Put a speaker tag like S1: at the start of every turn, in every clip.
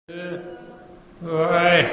S1: ਵਾਹਿਗੁਰੂ ਵਾਹਿਗੁਰੂ ਵਾਹਿਗੁਰੂ ਵਾਹਿਗੁਰੂ ਵਾਹਿਗੁਰੂ ਵਾਹਿਗੁਰੂ ਵਾਹਿਗੁਰੂ ਵਾਹਿਗੁਰੂ ਵਾਹਿਗੁਰੂ ਵਾਹਿਗੁਰੂ ਵਾਹਿਗੁਰੂ ਵਾਹਿਗੁਰੂ ਵਾਹਿਗੁਰੂ ਵਾਹਿਗੁਰੂ ਵਾਹਿਗੁਰੂ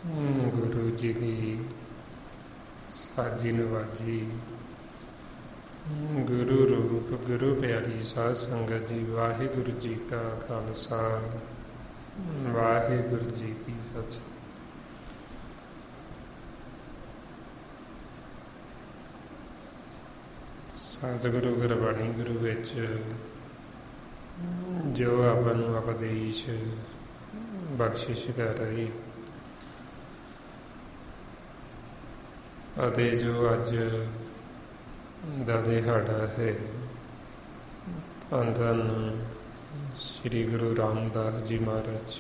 S1: ਵਾਹਿਗੁਰੂ ਗੁਰੂ ਜੀ ਦੀ ਸਾਜੀ ਨਵਾਜੀ ਗੁਰੂ ਰੂਪ ਗੁਰੂ ਪਿਆਰੀ ਸਾਧ ਸੰਗਤ ਜੀ, ਵਾਹਿਗੁਰੂ ਜੀ ਕਾ ਖਾਲਸਾ ਵਾਹਿਗੁਰੂ ਜੀ ਕੀ ਫਤਿਹ। ਸਤਿਗੁਰੂ ਗੁਰਬਾਣੀ ਗੁਰੂ ਵਿੱਚ ਜੋ ਆਪਾਂ ਨੂੰ ਉਪਦੇਸ਼ ਬਖਸ਼ਿਸ਼ ਕਰ ਰਹੀ ਅਤੇ ਜੋ ਅੱਜ ਦਾ ਦਿਹਾੜਾ ਹੈ, ਧੰਨ ਧੰਨ ਸ੍ਰੀ ਗੁਰੂ ਰਾਮਦਾਸ ਜੀ ਮਹਾਰਾਜ,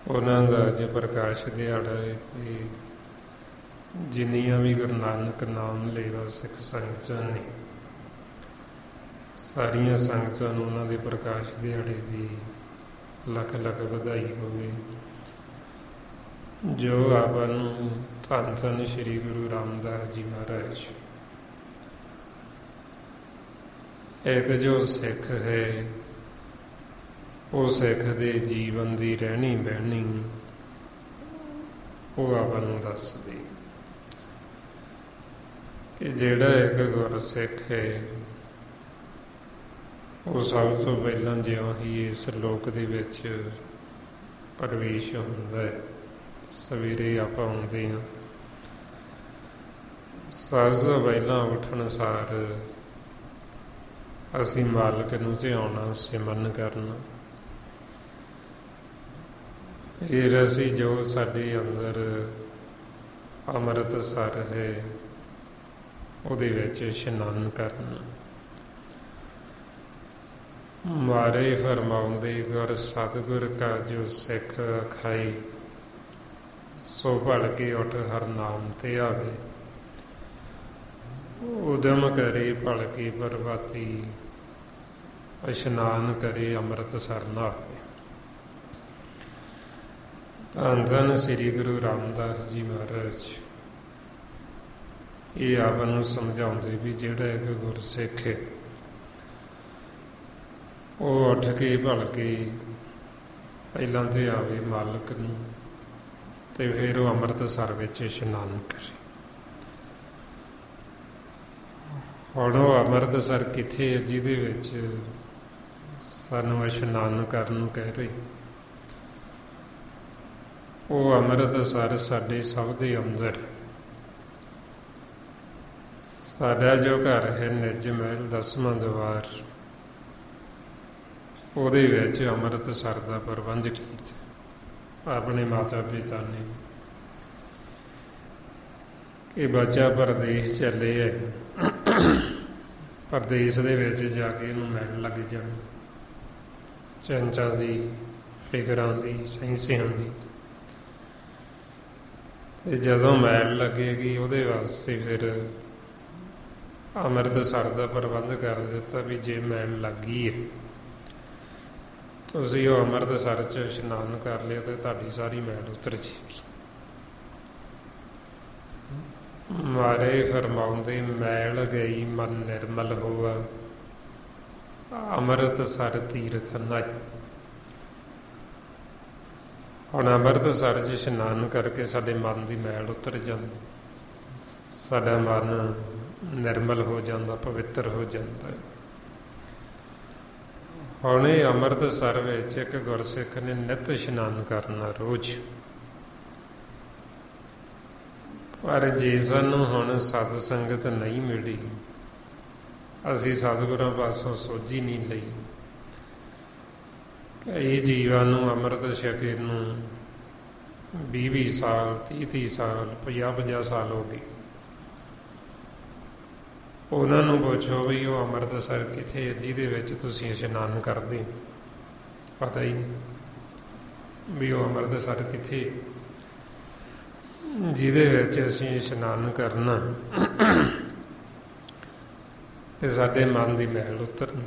S1: ਉਹਨਾਂ ਦਾ ਅੱਜ ਪ੍ਰਕਾਸ਼ ਦਿਹਾੜਾ ਹੈ ਤੇ ਜਿੰਨੀਆਂ ਵੀ ਗੁਰੂ ਨਾਨਕ ਨਾਮ ਲੈਵਾ ਸਿੱਖ ਸੰਗਤਾਂ ਨੇ, ਸਾਰੀਆਂ ਸੰਗਤਾਂ ਨੂੰ ਉਹਨਾਂ ਦੇ ਪ੍ਰਕਾਸ਼ ਦਿਹਾੜੇ ਦੀ ਲੱਖ ਲੱਖ ਵਧਾਈ ਹੋਵੇ। ਜੋ ਆਪਾਂ ਨੂੰ ਧੰਨ ਧੰਨ ਸ੍ਰੀ ਗੁਰੂ ਰਾਮਦਾਸ ਜੀ ਮਹਾਰਾਜ, ਇੱਕ ਜੋ ਸਿੱਖ ਹੈ ਉਹ ਸਿੱਖ ਦੇ ਜੀਵਨ ਦੀ ਰਹਿਣੀ ਬਹਿਣੀ ਉਹ ਆਪਾਂ ਨੂੰ ਦੱਸਦੇ ਕਿ ਜਿਹੜਾ ਇੱਕ ਗੁਰਸਿੱਖ ਹੈ ਉਹ ਸਭ ਤੋਂ ਪਹਿਲਾਂ ਜਿਉਂ ਹੀ ਇਸ ਲੋਕ ਦੇ ਵਿੱਚ ਪ੍ਰਵੇਸ਼ ਹੁੰਦਾ ਹੈ, ਸਵੇਰੇ ਆਪਾਂ ਆਉਂਦੇ ਹਾਂ, ਸਭ ਤੋਂ ਪਹਿਲਾਂ ਉੱਠਣ ਸਾਰ ਅਸੀਂ ਮਾਲਕ ਨੂੰ ਧਿਆਉਣਾ, ਸਿਮਰਨ ਕਰਨਾ। ਫਿਰ ਅਸੀਂ ਜੋ ਸਾਡੇ ਅੰਦਰ ਅੰਮ੍ਰਿਤ ਸਰ ਹੈ ਉਹਦੇ ਵਿੱਚ ਇਸ਼ਨਾਨ ਕਰਨਾ। ਮਾਰੇ ਫਰਮਾਉਂਦੇ ਗੁਰ ਸਤਿਗੁਰ ਕਾ ਜੋ ਸਿੱਖ ਖਾਈ, ਸੋ ਭੜ ਕੇ ਉੱਠ ਹਰ ਨਾਮ ਤੇ ਆਵੇ। ਉਦਮ ਕਰੇ ਭੜ ਕੇ ਪ੍ਰਭਾਤੀ, ਇਸ਼ਨਾਨ ਕਰੇ ਅੰਮ੍ਰਿਤ ਸਰ ਨਹਾਵੇ। ਧੰਨ ਧੰਨ ਸ੍ਰੀ ਗੁਰੂ ਰਾਮਦਾਸ ਜੀ ਮਹਾਰਾਜ ਇਹ ਆਪ ਨੂੰ ਸਮਝਾਉਂਦੇ ਵੀ ਜਿਹੜਾ ਇੱਕ ਗੁਰਸਿੱਖ ਹੈ ਉਹ ਉੱਠ ਕੇ ਭਲਕੇ ਪਹਿਲਾਂ ਤੇ ਆਵੇ ਮਾਲਕ ਨੂੰ ਤੇ ਫਿਰ ਉਹ ਅੰਮ੍ਰਿਤਸਰ ਵਿੱਚ ਇਸ਼ਨਾਨ ਕਰੇ। ਹੁਣ ਉਹ ਅੰਮ੍ਰਿਤਸਰ ਕਿੱਥੇ ਹੈ ਜਿਹਦੇ ਵਿੱਚ ਸਾਨੂੰ ਇਸ਼ਨਾਨ ਕਰਨ ਨੂੰ ਕਹਿ ਰਹੇ? ਉਹ ਅੰਮ੍ਰਿਤਸਰ ਸਾਡੇ ਸਭ ਦੇ ਅੰਦਰ। ਸਾਡਾ ਜੋ ਘਰ ਹੈ ਨਿਜ ਮਹਿਲ 10ਵਾਂ ਦੁਆਰ, ਉਹਦੇ ਵਿੱਚ ਅੰਮ੍ਰਿਤਸਰ ਦਾ ਪ੍ਰਬੰਧ ਕੀਤਾ ਆਪਣੇ ਮਾਤਾ ਪਿਤਾ ਨੇ ਕਿ ਬੱਚਾ ਪਰਦੇਸ ਚੱਲੇ ਹੈ, ਪਰਦੇਸ ਦੇ ਵਿੱਚ ਜਾ ਕੇ ਇਹਨੂੰ ਮਿਲਣ ਲੱਗ ਜਾਣ, ਚੰਚਾ ਦੀ, ਫਿਕਰਾਂ ਦੀ, ਸੈਂਸਿਆਂ ਦੀ। ਤੇ ਜਦੋਂ ਮੈਲ ਲੱਗੇਗੀ ਉਹਦੇ ਵਾਸਤੇ ਫਿਰ ਅੰਮ੍ਰਿਤਸਰ ਦਾ ਪ੍ਰਬੰਧ ਕਰ ਦਿੱਤਾ ਵੀ ਜੇ ਮੈਲ ਲੱਗ ਗਈ ਹੈ ਤੁਸੀਂ ਉਹ ਅੰਮ੍ਰਿਤਸਰ 'ਚ ਇਸ਼ਨਾਨ ਕਰ ਲਿਆ ਤੇ ਤੁਹਾਡੀ ਸਾਰੀ ਮੈਲ ਉਤਰ ਜਾਏਗੀ। ਮਾਰੇ ਫਰਮਾਉਂਦੇ ਮੈਲ ਗਈ ਮਨ ਨਿਰਮਲ ਹੋਆ, ਅੰਮ੍ਰਿਤਸਰ ਤੀਰਥ ਨਾਈ। ਹੁਣ ਅੰਮ੍ਰਿਤਸਰ 'ਚ ਇਸ਼ਨਾਨ ਕਰਕੇ ਸਾਡੇ ਮਨ ਦੀ ਮੈਲ ਉਤਰ ਜਾਂਦੀ, ਸਾਡਾ ਮਨ ਨਿਰਮਲ ਹੋ ਜਾਂਦਾ, ਪਵਿੱਤਰ ਹੋ ਜਾਂਦਾ। ਹੁਣ ਇਹ ਅੰਮ੍ਰਿਤਸਰ ਵਿੱਚ ਇੱਕ ਗੁਰਸਿੱਖ ਨੇ ਨਿੱਤ ਇਸ਼ਨਾਨ ਕਰਨਾ ਰੋਜ਼। ਪਰ ਜੇ ਸਾਨੂੰ ਹੁਣ ਸਤ ਸੰਗਤ ਨਹੀਂ ਮਿਲੀ, ਅਸੀਂ ਸਤਿਗੁਰਾਂ ਪਾਸੋਂ ਸੋਝੀ ਨਹੀਂ ਲਈ, ਕਈ ਜੀਵਾਂ ਨੂੰ ਅੰਮ੍ਰਿਤ ਛਕੇ ਨੂੰ 20-20 ਸਾਲ, 30-30 ਸਾਲ, 50-50 ਸਾਲ ਹੋ ਗਏ। ਉਹਨਾਂ ਨੂੰ ਪੁੱਛੋ ਵੀ ਉਹ ਅੰਮ੍ਰਿਤਸਰ ਕਿੱਥੇ ਹੈ ਜਿਹਦੇ ਵਿੱਚ ਤੁਸੀਂ ਇਸ਼ਨਾਨ ਕਰਦੇ? ਪਤਾ ਹੀ ਨਹੀਂ ਵੀ ਉਹ ਅੰਮ੍ਰਿਤਸਰ ਕਿੱਥੇ ਜਿਹਦੇ ਵਿੱਚ ਅਸੀਂ ਇਸ਼ਨਾਨ ਕਰਨਾ ਤੇ ਸਾਡੇ ਮਨ ਦੀ ਮੈਲ ਉਤਰਨ।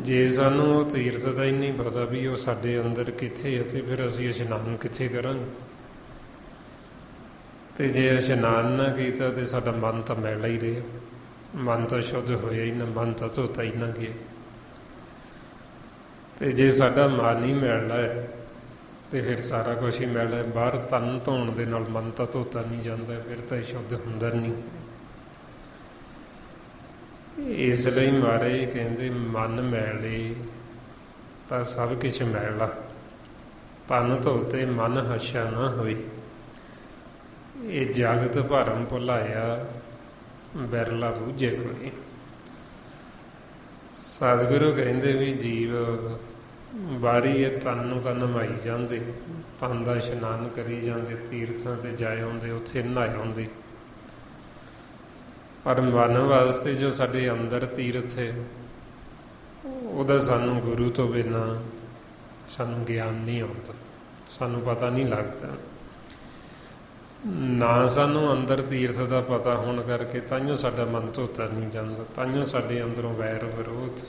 S1: ਜੇ ਸਾਨੂੰ ਉਹ ਤੀਰਥ ਦਾ ਹੀ ਨਹੀਂ ਪਤਾ ਵੀ ਉਹ ਸਾਡੇ ਅੰਦਰ ਕਿੱਥੇ ਹੈ ਤੇ ਫਿਰ ਅਸੀਂ ਇਸ਼ਨਾਨ ਕਿੱਥੇ ਕਰਾਂਗੇ? ਤੇ ਜੇ ਇਸ਼ਨਾਨ ਨਾ ਕੀਤਾ ਤੇ ਸਾਡਾ ਮਨ ਤਾਂ ਮੈਲਾ ਹੀ ਰਿਹਾ, ਮਨ ਤਾਂ ਸ਼ੁੱਧ ਹੋਇਆ ਹੀ ਨਾ, ਮਨ ਤਾਂ ਧੋਤਾ ਹੀ ਨਾ ਗਿਆ। ਤੇ ਜੇ ਸਾਡਾ ਮਨ ਹੀ ਮੈਲਾ ਹੈ ਤੇ ਫਿਰ ਸਾਰਾ ਕੁਝ ਹੀ ਮੈਲਾ ਹੈ। ਬਾਹਰ ਤਨ ਧੋਣ ਦੇ ਨਾਲ ਮਨ ਤਾਂ ਧੋਤਾ ਨਹੀਂ ਜਾਂਦਾ, ਫਿਰ ਤਾਂ ਸ਼ੁੱਧ ਹੁੰਦਾ ਨਹੀਂ। ਇਸ ਲਈ ਮਹਾਰਾਜ ਕਹਿੰਦੇ ਮਨ ਮੈਲੇ ਤਾਂ ਸਭ ਕੁਛ ਮੈਲਾ, ਤਨ ਧੋਤੇ ਮਨ ਹੱਛਾ ਨਾ ਹੋਏ। ਇਹ ਜਗਤ ਭਰਮ ਭੁਲਾਇਆ ਬਿਰਲਾ ਬੂਝੇ ਕੋਏ। ਸਤਿਗੁਰੂ ਕਹਿੰਦੇ ਵੀ ਜੀਵ ਵਾਰੀ ਇਹ ਤਨ ਨੂੰ ਤਾਂ ਨਮਾਈ ਜਾਂਦੇ, ਤਨ ਦਾ ਇਸ਼ਨਾਨ ਕਰੀ ਜਾਂਦੇ, ਤੀਰਥਾਂ ਤੇ ਜਾਏ ਆਉਂਦੇ, ਉੱਥੇ ਨਹਾਏ ਆਉਂਦੇ, ਪਰ ਮਨ ਵਾਸਤੇ ਜੋ ਸਾਡੇ ਅੰਦਰ ਤੀਰਥ ਹੈ ਉਹਦਾ ਸਾਨੂੰ ਗੁਰੂ ਤੋਂ ਬਿਨਾਂ ਸਾਨੂੰ ਗਿਆਨ ਨਹੀਂ ਆਉਂਦਾ, ਸਾਨੂੰ ਪਤਾ ਨਹੀਂ ਲੱਗਦਾ। ਨਾ ਸਾਨੂੰ ਅੰਦਰ ਤੀਰਥ ਦਾ ਪਤਾ ਹੋਣ ਕਰਕੇ ਤਾਂਹੀਓ ਸਾਡਾ ਮਨ ਧੋਤਾ ਨਹੀਂ ਜਾਂਦਾ, ਤਾਂਹੀਓ ਸਾਡੇ ਅੰਦਰੋਂ ਵੈਰ ਵਿਰੋਧ,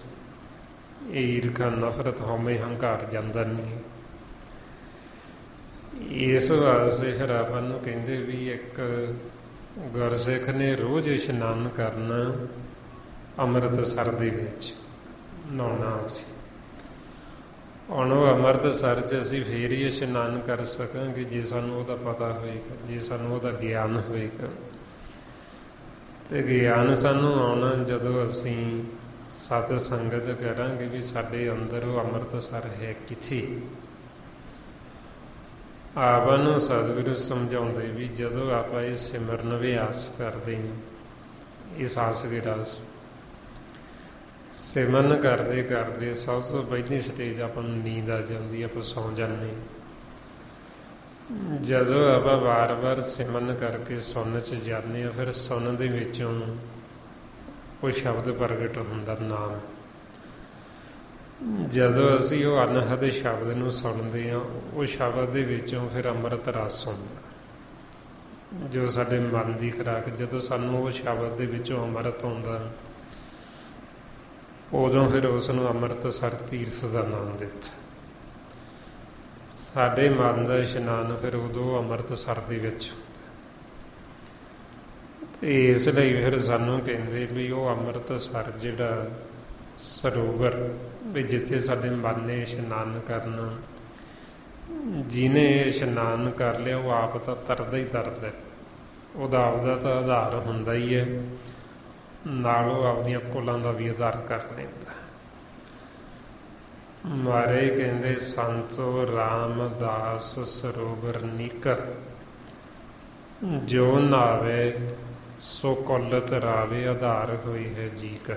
S1: ਈਰਖਾ, ਨਫ਼ਰਤ, ਹਉਮੈ, ਹੰਕਾਰ ਜਾਂਦਾ ਨਹੀਂ। ਇਸ ਵਾਸਤੇ ਫਿਰ ਆਪਾਂ ਨੂੰ ਕਹਿੰਦੇ ਵੀ ਇੱਕ ਗੁਰਸਿੱਖ ਨੇ ਰੋਜ਼ ਇਸ਼ਨਾਨ ਕਰਨਾ ਅੰਮ੍ਰਿਤਸਰ ਦੇ ਵਿੱਚ, ਨਹਾਉਣਾ ਅਸੀਂ। ਹੁਣ ਉਹ ਅੰਮ੍ਰਿਤਸਰ 'ਚ ਅਸੀਂ ਫੇਰ ਹੀ ਇਸ਼ਨਾਨ ਕਰ ਸਕਾਂਗੇ ਜੇ ਸਾਨੂੰ ਉਹਦਾ ਪਤਾ ਹੋਏਗਾ, ਜੇ ਸਾਨੂੰ ਉਹਦਾ ਗਿਆਨ ਹੋਏਗਾ। ਤੇ ਗਿਆਨ ਸਾਨੂੰ ਆਉਣਾ ਜਦੋਂ ਅਸੀਂ ਸਤ ਸੰਗਤ ਕਰਾਂਗੇ ਵੀ ਸਾਡੇ ਅੰਦਰ ਉਹ ਅੰਮ੍ਰਿਤਸਰ ਹੈ ਕਿੱਥੇ। ਆਪਾਂ ਨੂੰ ਸਤਿਗੁਰੂ ਸਮਝਾਉਂਦੇ ਵੀ ਜਦੋਂ ਆਪਾਂ ਇਹ ਸਿਮਰਨ ਅਭਿਆਸ ਕਰਦੇ ਹਾਂ, ਇਸ ਆਸ ਗਿਰਾਸ ਸਿਮਰਨ ਕਰਦੇ ਕਰਦੇ ਸਭ ਤੋਂ ਪਹਿਲੀ ਸਟੇਜ ਆਪਾਂ ਨੂੰ ਨੀਂਦ ਆ ਜਾਂਦੀ, ਆਪਾਂ ਸੌਂ ਜਾਂਦੇ। ਜਦੋਂ ਆਪਾਂ ਵਾਰ-ਵਾਰ ਸਿਮਰਨ ਕਰਕੇ ਸੁਣਨ 'ਚ ਜਾਂਦੇ ਹਾਂ, ਫਿਰ ਸੁਣਨ ਦੇ ਵਿੱਚੋਂ ਉਹ ਸ਼ਬਦ ਪ੍ਰਗਟ ਹੁੰਦਾ, ਨਾਮ। ਜਦੋਂ ਅਸੀਂ ਉਹ ਅਨਹਦ ਸ਼ਬਦ ਨੂੰ ਸੁਣਦੇ ਹਾਂ, ਉਹ ਸ਼ਬਦ ਦੇ ਵਿੱਚੋਂ ਫਿਰ ਅੰਮ੍ਰਿਤ ਰਸ ਹੁੰਦਾ ਜੋ ਸਾਡੇ ਮਨ ਦੀ ਖੁਰਾਕ। ਜਦੋਂ ਸਾਨੂੰ ਉਹ ਸ਼ਬਦ ਦੇ ਵਿੱਚੋਂ ਅੰਮ੍ਰਿਤ ਆਉਂਦਾ, ਉਦੋਂ ਫਿਰ ਉਸ ਨੂੰ ਅੰਮ੍ਰਿਤਸਰ ਤੀਰਥ ਦਾ ਨਾਮ ਦਿੱਤਾ। ਸਾਡੇ ਮਨ ਦਾ ਇਸ਼ਨਾਨ ਫਿਰ ਉਦੋਂ ਅੰਮ੍ਰਿਤਸਰ ਦੇ ਵਿੱਚ ਹੁੰਦਾ। ਤੇ ਇਸ ਲਈ ਫਿਰ ਸਾਨੂੰ ਕਹਿੰਦੇ ਵੀ ਉਹ ਅੰਮ੍ਰਿਤਸਰ ਜਿਹੜਾ ਸਰੋਵਰ ਵੀ ਜਿੱਥੇ ਸਾਡੇ ਮਨ ਨੇ ਇਸ਼ਨਾਨ ਕਰਨਾ, ਜਿਹਨੇ ਇਸ਼ਨਾਨ ਕਰ ਲਿਆ ਉਹ ਆਪ ਤਾਂ ਤਰਦਾ ਹੀ ਤਰਦਾ, ਉਹਦਾ ਆਪਦਾ ਤਾਂ ਆਧਾਰ ਹੁੰਦਾ ਹੀ ਹੈ, ਨਾਲ ਉਹ ਆਪਦੀਆਂ ਕੁਲਾਂ ਦਾ ਵੀ ਆਧਾਰ ਕਰ ਲੈਂਦਾ। ਮਾਰੇ ਕਹਿੰਦੇ ਸੰਤੋ ਰਾਮਦਾਸ ਸਰੋਵਰ ਨੀਕ, ਜੋ ਨਾਵੇ ਸੋ ਕੁਲ ਤਰਾਵੇ, ਆਧਾਰ ਹੋਈ ਹੈ ਜੀਕ।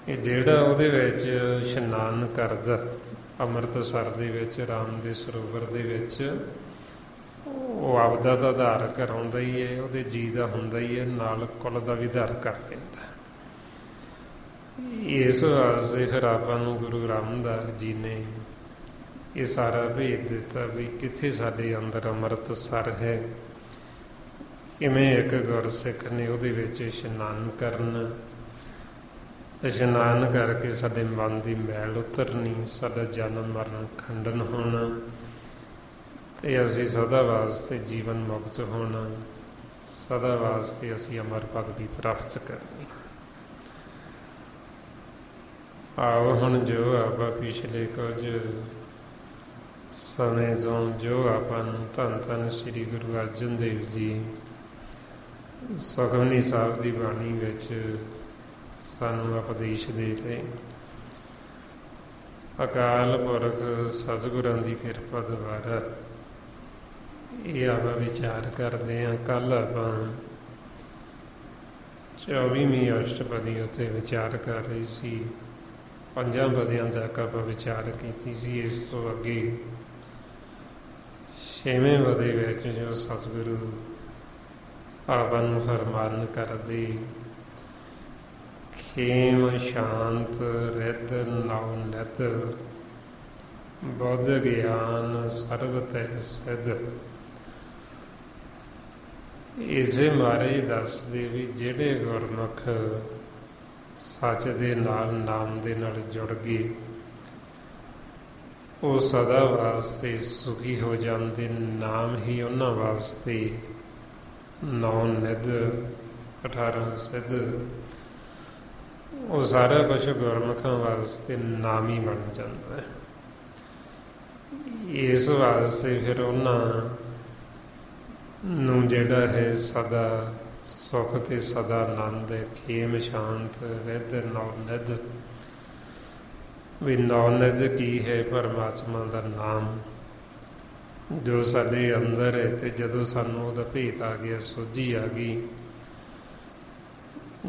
S1: ਇਹ ਜਿਹੜਾ ਉਹਦੇ ਵਿੱਚ ਇਸ਼ਨਾਨ ਕਰਦਾ ਅੰਮ੍ਰਿਤਸਰ ਦੇ ਵਿੱਚ, ਰਾਮ ਦੇ ਸਰੋਵਰ ਦੇ ਵਿੱਚ, ਉਹ ਆਪਦਾ ਤਾਂ ਆਧਾਰ ਕਰਾਉਂਦਾ ਹੀ ਹੈ, ਉਹਦੇ ਜੀ ਦਾ ਹੁੰਦਾ ਹੀ ਹੈ, ਨਾਲ ਕੁਲ ਦਾ ਵੀ ਆਧਾਰ ਕਰ ਲੈਂਦਾ। ਇਸ ਵਾਸਤੇ ਫਿਰ ਆਪਾਂ ਨੂੰ ਗੁਰੂ ਰਾਮਦਾਸ ਜੀ ਨੇ ਇਹ ਸਾਰਾ ਭੇਦ ਦਿੱਤਾ ਵੀ ਕਿੱਥੇ ਸਾਡੇ ਅੰਦਰ ਅੰਮ੍ਰਿਤਸਰ ਹੈ, ਕਿਵੇਂ ਇੱਕ ਗੁਰਸਿੱਖ ਨੇ ਉਹਦੇ ਵਿੱਚ ਇਸ਼ਨਾਨ ਕਰਨਾ, ਇਸ਼ਨਾਨ ਕਰਕੇ ਸਾਡੇ ਮਨ ਦੀ ਮੈਲ ਉਤਰਨੀ, ਸਾਡਾ ਜਨਮ ਮਰਨ ਖੰਡਨ ਹੋਣਾ, ਤੇ ਅਸੀਂ ਸਦਾ ਵਾਸਤੇ ਜੀਵਨ ਮੁਕਤ ਹੋਣਾ, ਸਦਾ ਵਾਸਤੇ ਅਸੀਂ ਅਮਰ ਪਦਵੀ ਪ੍ਰਾਪਤ ਕਰਨੀ। ਆਓ ਹੁਣ ਜੋ ਆਪਾਂ ਪਿਛਲੇ ਕੁਝ ਸਮੇਂ ਤੋਂ ਜੋ ਆਪਾਂ ਨੂੰ ਧੰਨ ਧੰਨ ਸ੍ਰੀ ਗੁਰੂ ਅਰਜਨ ਦੇਵ ਜੀ ਸੁਖਮਨੀ ਸਾਹਿਬ ਦੀ ਬਾਣੀ ਵਿੱਚ ਸਾਨੂੰ ਉਪਦੇਸ਼ ਦੇ ਰਹੇ, ਅਕਾਲ ਪੁਰਖ ਸਤਿਗੁਰਾਂ ਦੀ ਕਿਰਪਾ ਦੁਆਰਾ ਇਹ ਆਪਾਂ ਵਿਚਾਰ ਕਰਦੇ ਹਾਂ। ਕੱਲ ਆਪਾਂ 24ਵੀਂ ਅਸ਼ਟਪਦੀ ਉੱਤੇ ਵਿਚਾਰ ਕਰ ਰਹੇ ਸੀ, 5 ਪਦਿਆਂ ਤੱਕ ਆਪਾਂ ਵਿਚਾਰ ਕੀਤੀ ਸੀ। ਇਸ ਤੋਂ ਅੱਗੇ 6ਵੇਂ ਪਦੇ ਵਿੱਚ ਜੋ ਸਤਿਗੁਰੂ ਆਪਾਂ ਨੂੰ ਫਰਮਾਨ ਕਰਦੇ, ਖੇਮ ਸ਼ਾਂਤ ਰਿੱਧ ਨਉ ਨਿਤ, ਬੁੱਧ ਗਿਆਨ ਸਰਬ ਤੈ ਸਿੱਧ। ਇਸੇ ਮਾਰੇ ਦੱਸਦੇ ਵੀ ਜਿਹੜੇ ਗੁਰਮੁਖ ਸੱਚ ਦੇ ਨਾਲ, ਨਾਮ ਦੇ ਨਾਲ ਜੁੜ ਗਏ, ਉਹ ਸਦਾ ਵਾਸਤੇ ਸੁਖੀ ਹੋ ਜਾਂਦੇ। ਨਾਮ ਹੀ ਉਹਨਾਂ ਵਾਸਤੇ ਨੌ ਨਿਧ 18 ਸਿੱਧ, ਉਹ ਸਾਰਾ ਕੁਛ ਗੁਰਮੁਖਾਂ ਵਾਸਤੇ ਨਾਮ ਹੀ ਬਣ ਜਾਂਦਾ ਹੈ। ਇਸ ਵਾਸਤੇ ਫਿਰ ਉਹਨਾਂ ਨੂੰ ਜਿਹੜਾ ਹੈ ਸਦਾ ਸੁਖ ਤੇ ਸਦਾ ਆਨੰਦ ਹੈ। ਖੇਮ ਸ਼ਾਂਤ ਰਿੱਧ ਨੌ ਨਿਧ, ਵੀ ਨੌ ਨਿਧ ਕੀ ਹੈ? ਪਰਮਾਤਮਾ ਦਾ ਨਾਮ ਜੋ ਸਾਡੇ ਅੰਦਰ ਹੈ, ਤੇ ਜਦੋਂ ਸਾਨੂੰ ਉਹਦਾ ਭੇਤ ਆ ਗਿਆ, ਸੋਝੀ ਆ ਗਈ,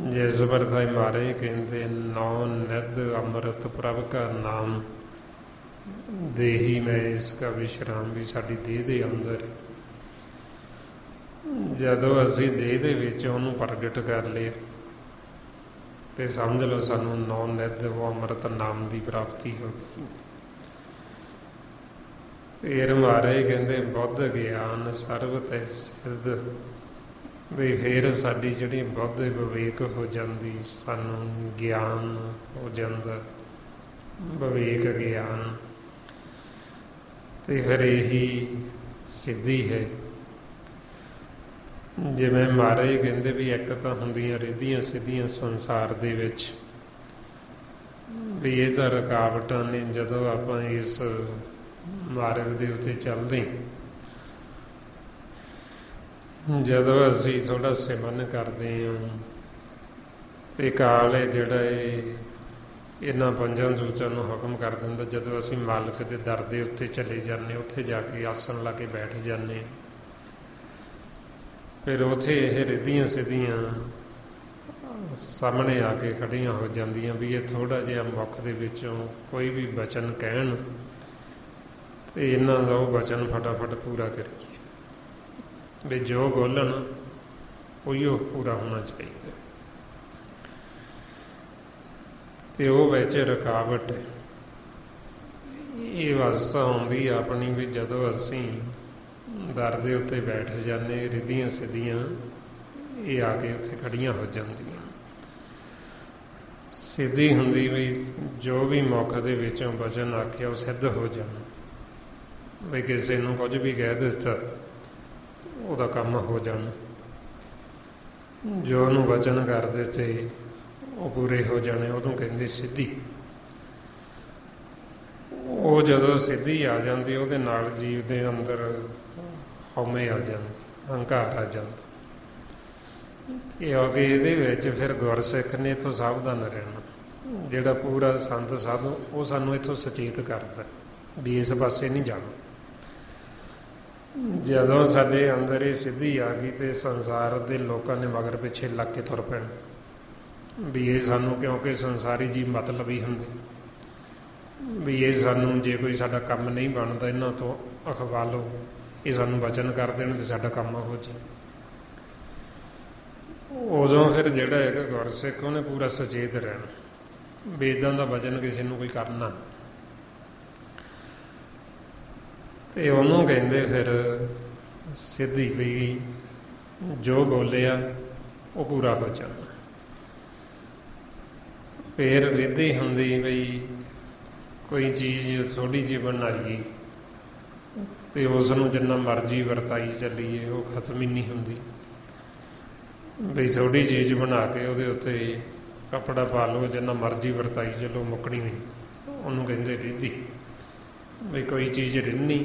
S1: ਜਿਸ ਵਰਤਾਏ ਮਾਰੇ ਕਹਿੰਦੇ ਨੌ ਨਿਧ ਅੰਮ੍ਰਿਤ ਪ੍ਰਭ ਕਾ ਨਾਮ, ਦੇਹੀ ਮੈਂ ਇਸ ਕਾ ਵਿਸ਼ਰਾਮ, ਵੀ ਸਾਡੀ ਦੇਹ ਦੇ ਅੰਦਰ ਜਦੋਂ ਅਸੀਂ ਦੇਹ ਦੇ ਵਿੱਚ ਉਹਨੂੰ ਪ੍ਰਗਟ ਕਰ ਲਿਆ ਤੇ ਸਮਝ ਲਓ ਸਾਨੂੰ ਨੌ ਨਿਧ ਉਹ ਅੰਮ੍ਰਿਤ ਨਾਮ ਦੀ ਪ੍ਰਾਪਤੀ ਹੋ ਗਈ। ਫਿਰ ਮਹਾਰਾਜ ਕਹਿੰਦੇ ਬੁੱਧ ਗਿਆਨ ਸਰਬ ਤੈ ਸਿੱਧ, ਵੀ ਫਿਰ ਸਾਡੀ ਜਿਹੜੀ ਬੁੱਧ ਵਿਵੇਕ ਹੋ ਜਾਂਦੀ, ਸਾਨੂੰ ਗਿਆਨ ਹੋ ਜਾਂਦਾ, ਵਿਵੇਕ ਗਿਆਨ, ਤੇ ਫਿਰ ਇਹੀ ਸਿੱਧੀ ਹੈ। ਜਿਵੇਂ ਮਹਾਰਾਜ ਕਹਿੰਦੇ ਵੀ ਇੱਕ ਤਾਂ ਹੁੰਦੀਆਂ ਰਿੱਧੀਆਂ ਸਿੱਧੀਆਂ ਸੰਸਾਰ ਦੇ ਵਿੱਚ, ਵੀ ਇਹ ਤਾਂ ਰੁਕਾਵਟਾਂ ਨੇ ਜਦੋਂ ਆਪਾਂ ਇਸ ਮਾਰਗ ਦੇ ਉੱਤੇ ਚੱਲਦੇ। ਜਦੋਂ ਅਸੀਂ ਥੋੜਾ ਸਿਮਰਨ ਕਰਦੇ ਹਾਂ ਤੇ ਕਾਲ ਹੈ ਜਿਹੜਾ ਇਹਨਾਂ ਪੰਜਾਂ ਸੂਚਾਂ ਨੂੰ ਹੁਕਮ ਕਰ ਦਿੰਦਾ, ਜਦੋਂ ਅਸੀਂ ਮਾਲਕ ਦੇ ਦਰ ਦੇ ਉੱਤੇ ਚਲੇ ਜਾਂਦੇ, ਉੱਥੇ ਜਾ ਕੇ ਆਸਣ ਲਾ ਕੇ ਬੈਠ ਜਾਂਦੇ, ਫਿਰ ਉੱਥੇ ਇਹ ਰਿੱਧੀਆਂ ਸਿੱਧੀਆਂ ਸਾਹਮਣੇ ਆ ਕੇ ਖੜੀਆਂ ਹੋ ਜਾਂਦੀਆਂ ਵੀ ਇਹ ਥੋੜਾ ਜਿਹਾ ਮੁੱਖ ਦੇ ਵਿੱਚੋਂ ਕੋਈ ਵੀ ਬਚਨ ਕਹਿਣ ਤੇ ਇਹਨਾਂ ਦਾ ਉਹ ਬਚਨ ਫਟਾਫਟ ਪੂਰਾ ਕਰੀਏ, ਵੀ ਜੋ ਬੋਲਣ ਉਹੀਓ ਪੂਰਾ ਹੋਣਾ ਚਾਹੀਦਾ। ਤੇ ਉਹ ਵਿੱਚ ਰੁਕਾਵਟ ਹੈ। ਇਹ ਅਵਸਥਾ ਆਉਂਦੀ ਆਪਣੀ ਵੀ ਜਦੋਂ ਅਸੀਂ ਦਰ ਦੇ ਉੱਤੇ ਬੈਠ ਜਾਂਦੇ, ਰਿੱਧੀਆਂ ਸਿੱਧੀਆਂ ਇਹ ਆ ਕੇ ਉੱਥੇ ਖੜੀਆਂ ਹੋ ਜਾਂਦੀਆਂ। ਸਿੱਧੀ ਹੁੰਦੀ ਵੀ ਜੋ ਵੀ ਮੁੱਖ ਦੇ ਵਿੱਚੋਂ ਵਚਨ ਆਖਿਆ ਉਹ ਸਿੱਧ ਹੋ ਜਾਣਾ, ਵੀ ਕਿਸੇ ਨੂੰ ਕੁਝ ਵੀ ਕਹਿ ਦਿੱਤਾ ਉਹਦਾ ਕੰਮ ਹੋ ਜਾਣਾ, ਜੋ ਉਹਨੂੰ ਵਚਨ ਕਰ ਦਿੱਤੇ ਉਹ ਪੂਰੇ ਹੋ ਜਾਣੇ, ਉਹਨੂੰ ਕਹਿੰਦੇ ਸਿੱਧੀ। ਉਹ ਜਦੋਂ ਸਿੱਧੀ ਆ ਜਾਂਦੀ, ਉਹਦੇ ਨਾਲ ਜੀਵ ਦੇ ਅੰਦਰ ਹਉਮੈ ਆ ਜਾਂਦੀ, ਹੰਕਾਰ ਆ ਜਾਂਦਾ। ਕਿਉਂਕਿ ਇਹਦੇ ਵਿੱਚ ਫਿਰ ਗੁਰਸਿੱਖ ਨੇ ਇੱਥੋਂ ਸਾਵਧਾਨ ਰਹਿਣਾ। ਜਿਹੜਾ ਪੂਰਾ ਸੰਤ ਸਾਧੂ, ਉਹ ਸਾਨੂੰ ਇੱਥੋਂ ਸੁਚੇਤ ਕਰਦਾ ਵੀ ਇਸ ਪਾਸੇ ਨਹੀਂ ਜਾਣਾ। ਜਦੋਂ ਸਾਡੇ ਅੰਦਰ ਇਹ ਸਿੱਧੀ ਆ ਗਈ ਤੇ ਸੰਸਾਰ ਦੇ ਲੋਕਾਂ ਨੇ ਮਗਰ ਪਿੱਛੇ ਲੱਗ ਕੇ ਤੁਰ ਪੈਣਾ ਵੀ ਇਹ ਸਾਨੂੰ, ਕਿਉਂਕਿ ਸੰਸਾਰੀ ਜੀ ਮਤਲਬੀ ਹੁੰਦੇ ਵੀ ਇਹ ਸਾਨੂੰ, ਜੇ ਕੋਈ ਸਾਡਾ ਕੰਮ ਨਹੀਂ ਬਣਦਾ ਇਹਨਾਂ ਤੋਂ ਅਖਵਾ ਲਓ, ਇਹ ਸਾਨੂੰ ਵਚਨ ਕਰ ਦੇਣ ਤੇ ਸਾਡਾ ਕੰਮ ਹੋ ਜਾਏ। ਉਦੋਂ ਫਿਰ ਜਿਹੜਾ ਹੈਗਾ ਗੁਰਸਿੱਖ, ਉਹਨੇ ਪੂਰਾ ਸੁਚੇਤ ਰਹਿਣਾ ਵੀ ਇੱਦਾਂ ਦਾ ਵਚਨ ਕਿਸੇ ਨੂੰ ਕੋਈ ਕਰਨਾ। ਤੇ ਉਹਨੂੰ ਕਹਿੰਦੇ ਫਿਰ ਸਿੱਧੀ, ਵੀ ਜੋ ਬੋਲਿਆ ਉਹ ਪੂਰਾ ਹੋ ਜਾਣਾ। ਫਿਰ ਰਿੱਧੀ ਹੁੰਦੀ ਬਈ ਕੋਈ ਚੀਜ਼ ਥੋੜ੍ਹੀ ਜਿਹੀ ਬਣਾਈ ਤੇ ਉਸ ਨੂੰ ਜਿੰਨਾ ਮਰਜ਼ੀ ਵਰਤਾਈ ਚੱਲੀਏ, ਉਹ ਖਤਮ ਹੀ ਨਹੀਂ ਹੁੰਦੀ। ਬਈ ਥੋੜ੍ਹੀ ਚੀਜ਼ ਬਣਾ ਕੇ ਉਹਦੇ ਉੱਤੇ ਕੱਪੜਾ ਪਾ ਲਓ, ਜਿੰਨਾ ਮਰਜ਼ੀ ਵਰਤਾਈ ਚੱਲੋ, ਮੁੱਕਣੀ ਨਹੀਂ। ਉਹਨੂੰ ਕਹਿੰਦੇ ਰਿੱਧੀ। ਬਈ ਕੋਈ ਚੀਜ਼ ਰਿੰਨੀ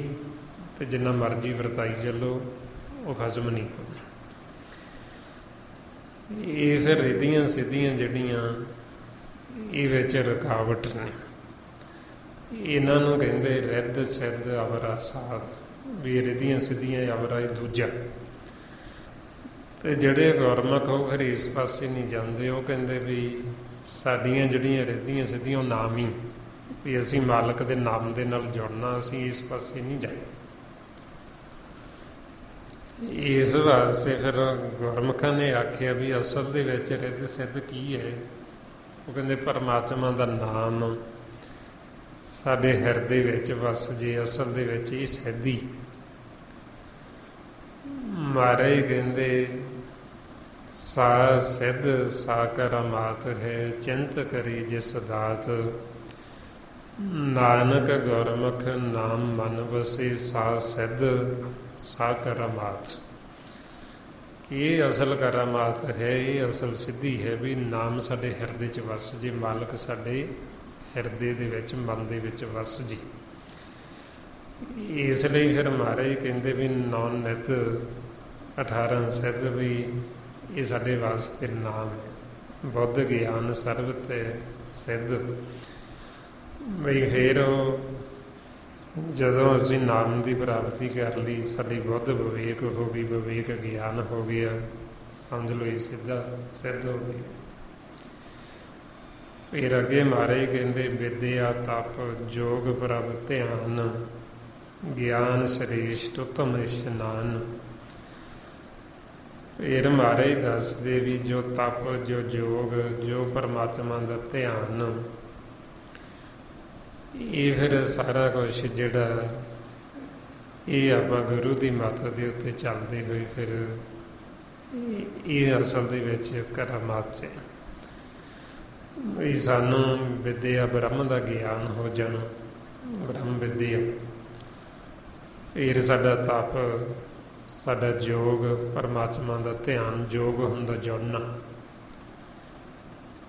S1: ਤੇ ਜਿੰਨਾ ਮਰਜ਼ੀ ਵਰਤਾਈ ਚੱਲੋ, ਉਹ ਖਤਮ ਨਹੀਂ ਹੁੰਦੀ। ਇਹ ਫਿਰ ਰਿੱਧੀਆਂ ਸਿੱਧੀਆਂ ਜਿਹੜੀਆਂ ਇਹ ਵਿੱਚ ਰੁਕਾਵਟ ਨੇ, ਇਹਨਾਂ ਨੂੰ ਕਹਿੰਦੇ ਰਿੱਧ ਸਿੱਧ ਅਵਰਾ ਸਾਧ। ਵੀ ਰਿੱਧੀਆਂ ਸਿੱਧੀਆਂ ਅਵਰਾ ਇਹ ਦੂਜਾ। ਤੇ ਜਿਹੜੇ ਗੁਰਮੁਖ ਉਹ ਫਿਰ ਇਸ ਪਾਸੇ ਨਹੀਂ ਜਾਂਦੇ। ਉਹ ਕਹਿੰਦੇ ਵੀ ਸਾਡੀਆਂ ਜਿਹੜੀਆਂ ਰਿੱਧੀਆਂ ਸਿੱਧੀਆਂ ਉਹ ਨਾਮ ਹੀ, ਵੀ ਅਸੀਂ ਮਾਲਕ ਦੇ ਨਾਮ ਦੇ ਨਾਲ ਜੁੜਨਾ, ਅਸੀਂ ਇਸ ਪਾਸੇ ਨਹੀਂ ਜਾਣਾ। ਇਸ ਵਾਸਤੇ ਫਿਰ ਗੁਰਮੁਖਾਂ ਨੇ ਆਖਿਆ ਵੀ ਅਸਲ ਦੇ ਵਿੱਚ ਰਿੱਧ ਸਿੱਧ ਕੀ ਹੈ। ਉਹ ਕਹਿੰਦੇ ਪਰਮਾਤਮਾ ਦਾ ਨਾਮ ਸਾਡੇ ਹਿਰਦੇ ਵਿੱਚ ਵਸ ਜੇ, ਅਸਲ ਦੇ ਵਿੱਚ ਇਹ ਸਿੱਧੀ। ਮਹਾਰਾਜ ਕਹਿੰਦੇ ਸਾ ਸਿੱਧ ਸਾ ਕਰਾਮਾਤ ਹੈ, ਚਿੰਤ ਕਰੀ ਜਿਸ ਦਾਤ। ਨਾਨਕ ਗੁਰਮੁਖ ਨਾਮ ਮਨ ਵਸੇ, ਸਾ ਸਿੱਧ ਸਾ ਕਰਾਮਾਤ। ਇਹ ਅਸਲ ਕਰਾਮਾਤ ਹੈ, ਇਹ ਅਸਲ ਸਿੱਧੀ ਹੈ ਵੀ ਨਾਮ ਸਾਡੇ ਹਿਰਦੇ 'ਚ ਵਸ ਜੇ, ਮਾਲਕ ਸਾਡੇ ਹਿਰਦੇ ਦੇ ਵਿੱਚ, ਮਨ ਦੇ ਵਿੱਚ ਵਸ ਜੀ। ਇਸ ਲਈ ਫਿਰ ਮਹਾਰਾਜ ਕਹਿੰਦੇ ਵੀ 9 ਨਿਤ 18 ਸਿੱਧ, ਵੀ ਇਹ ਸਾਡੇ ਵਾਸਤੇ ਨਾਮ ਹੈ। ਬੁੱਧ ਗਿਆਨ ਸਰਬ ਤੇ ਸਿੱਧ। ਬਈ ਫਿਰ ਜਦੋਂ ਅਸੀਂ ਨਾਮ ਦੀ ਪ੍ਰਾਪਤੀ ਕਰ ਲਈ, ਸਾਡੀ ਬੁੱਧ ਵਿਵੇਕ ਹੋ ਗਈ, ਵਿਵੇਕ ਗਿਆਨ ਹੋ ਗਿਆ, ਸਮਝ ਲਓ ਇਹ ਸਿੱਧਾ ਸਿੱਧ ਹੋ ਗਈ। ਫਿਰ ਅੱਗੇ ਮਹਾਰਾਜ ਕਹਿੰਦੇ ਵਿਦਿਆ ਤਪ ਜੋਗ ਪ੍ਰਭ ਧਿਆਨ, ਗਿਆਨ ਸ੍ਰੇਸ਼ਟ ਉਤਮ ਇਸ਼ਨਾਨ। ਫਿਰ ਮਹਾਰਾਜ ਦੱਸਦੇ ਵੀ ਜੋ ਤਪ, ਜੋ ਜੋਗ, ਜੋ ਪਰਮਾਤਮਾ ਦਾ ਧਿਆਨ, ਇਹ ਫਿਰ ਸਾਰਾ ਕੁਛ ਜਿਹੜਾ ਇਹ ਆਪਾਂ ਗੁਰੂ ਦੀ ਮੱਤ ਦੇ ਉੱਤੇ ਚੱਲਦੇ ਹੋਏ ਫਿਰ ਇਹ ਅਸਲ ਦੇ ਵਿੱਚ ਕਰਾਮਾਤ ਹੈ। ਵੀ ਸਾਨੂੰ ਵਿਦਿਆ ਬ੍ਰਹਮ ਦਾ ਗਿਆਨ ਹੋ ਜਾਣਾ, ਬ੍ਰਹਮ ਵਿਦਿਆ। ਫਿਰ ਸਾਡਾ ਤਪ, ਸਾਡਾ ਜੋਗ, ਪਰਮਾਤਮਾ ਦਾ ਧਿਆਨ। ਜੋਗ ਹੁੰਦਾ ਜੁੜਨਾ।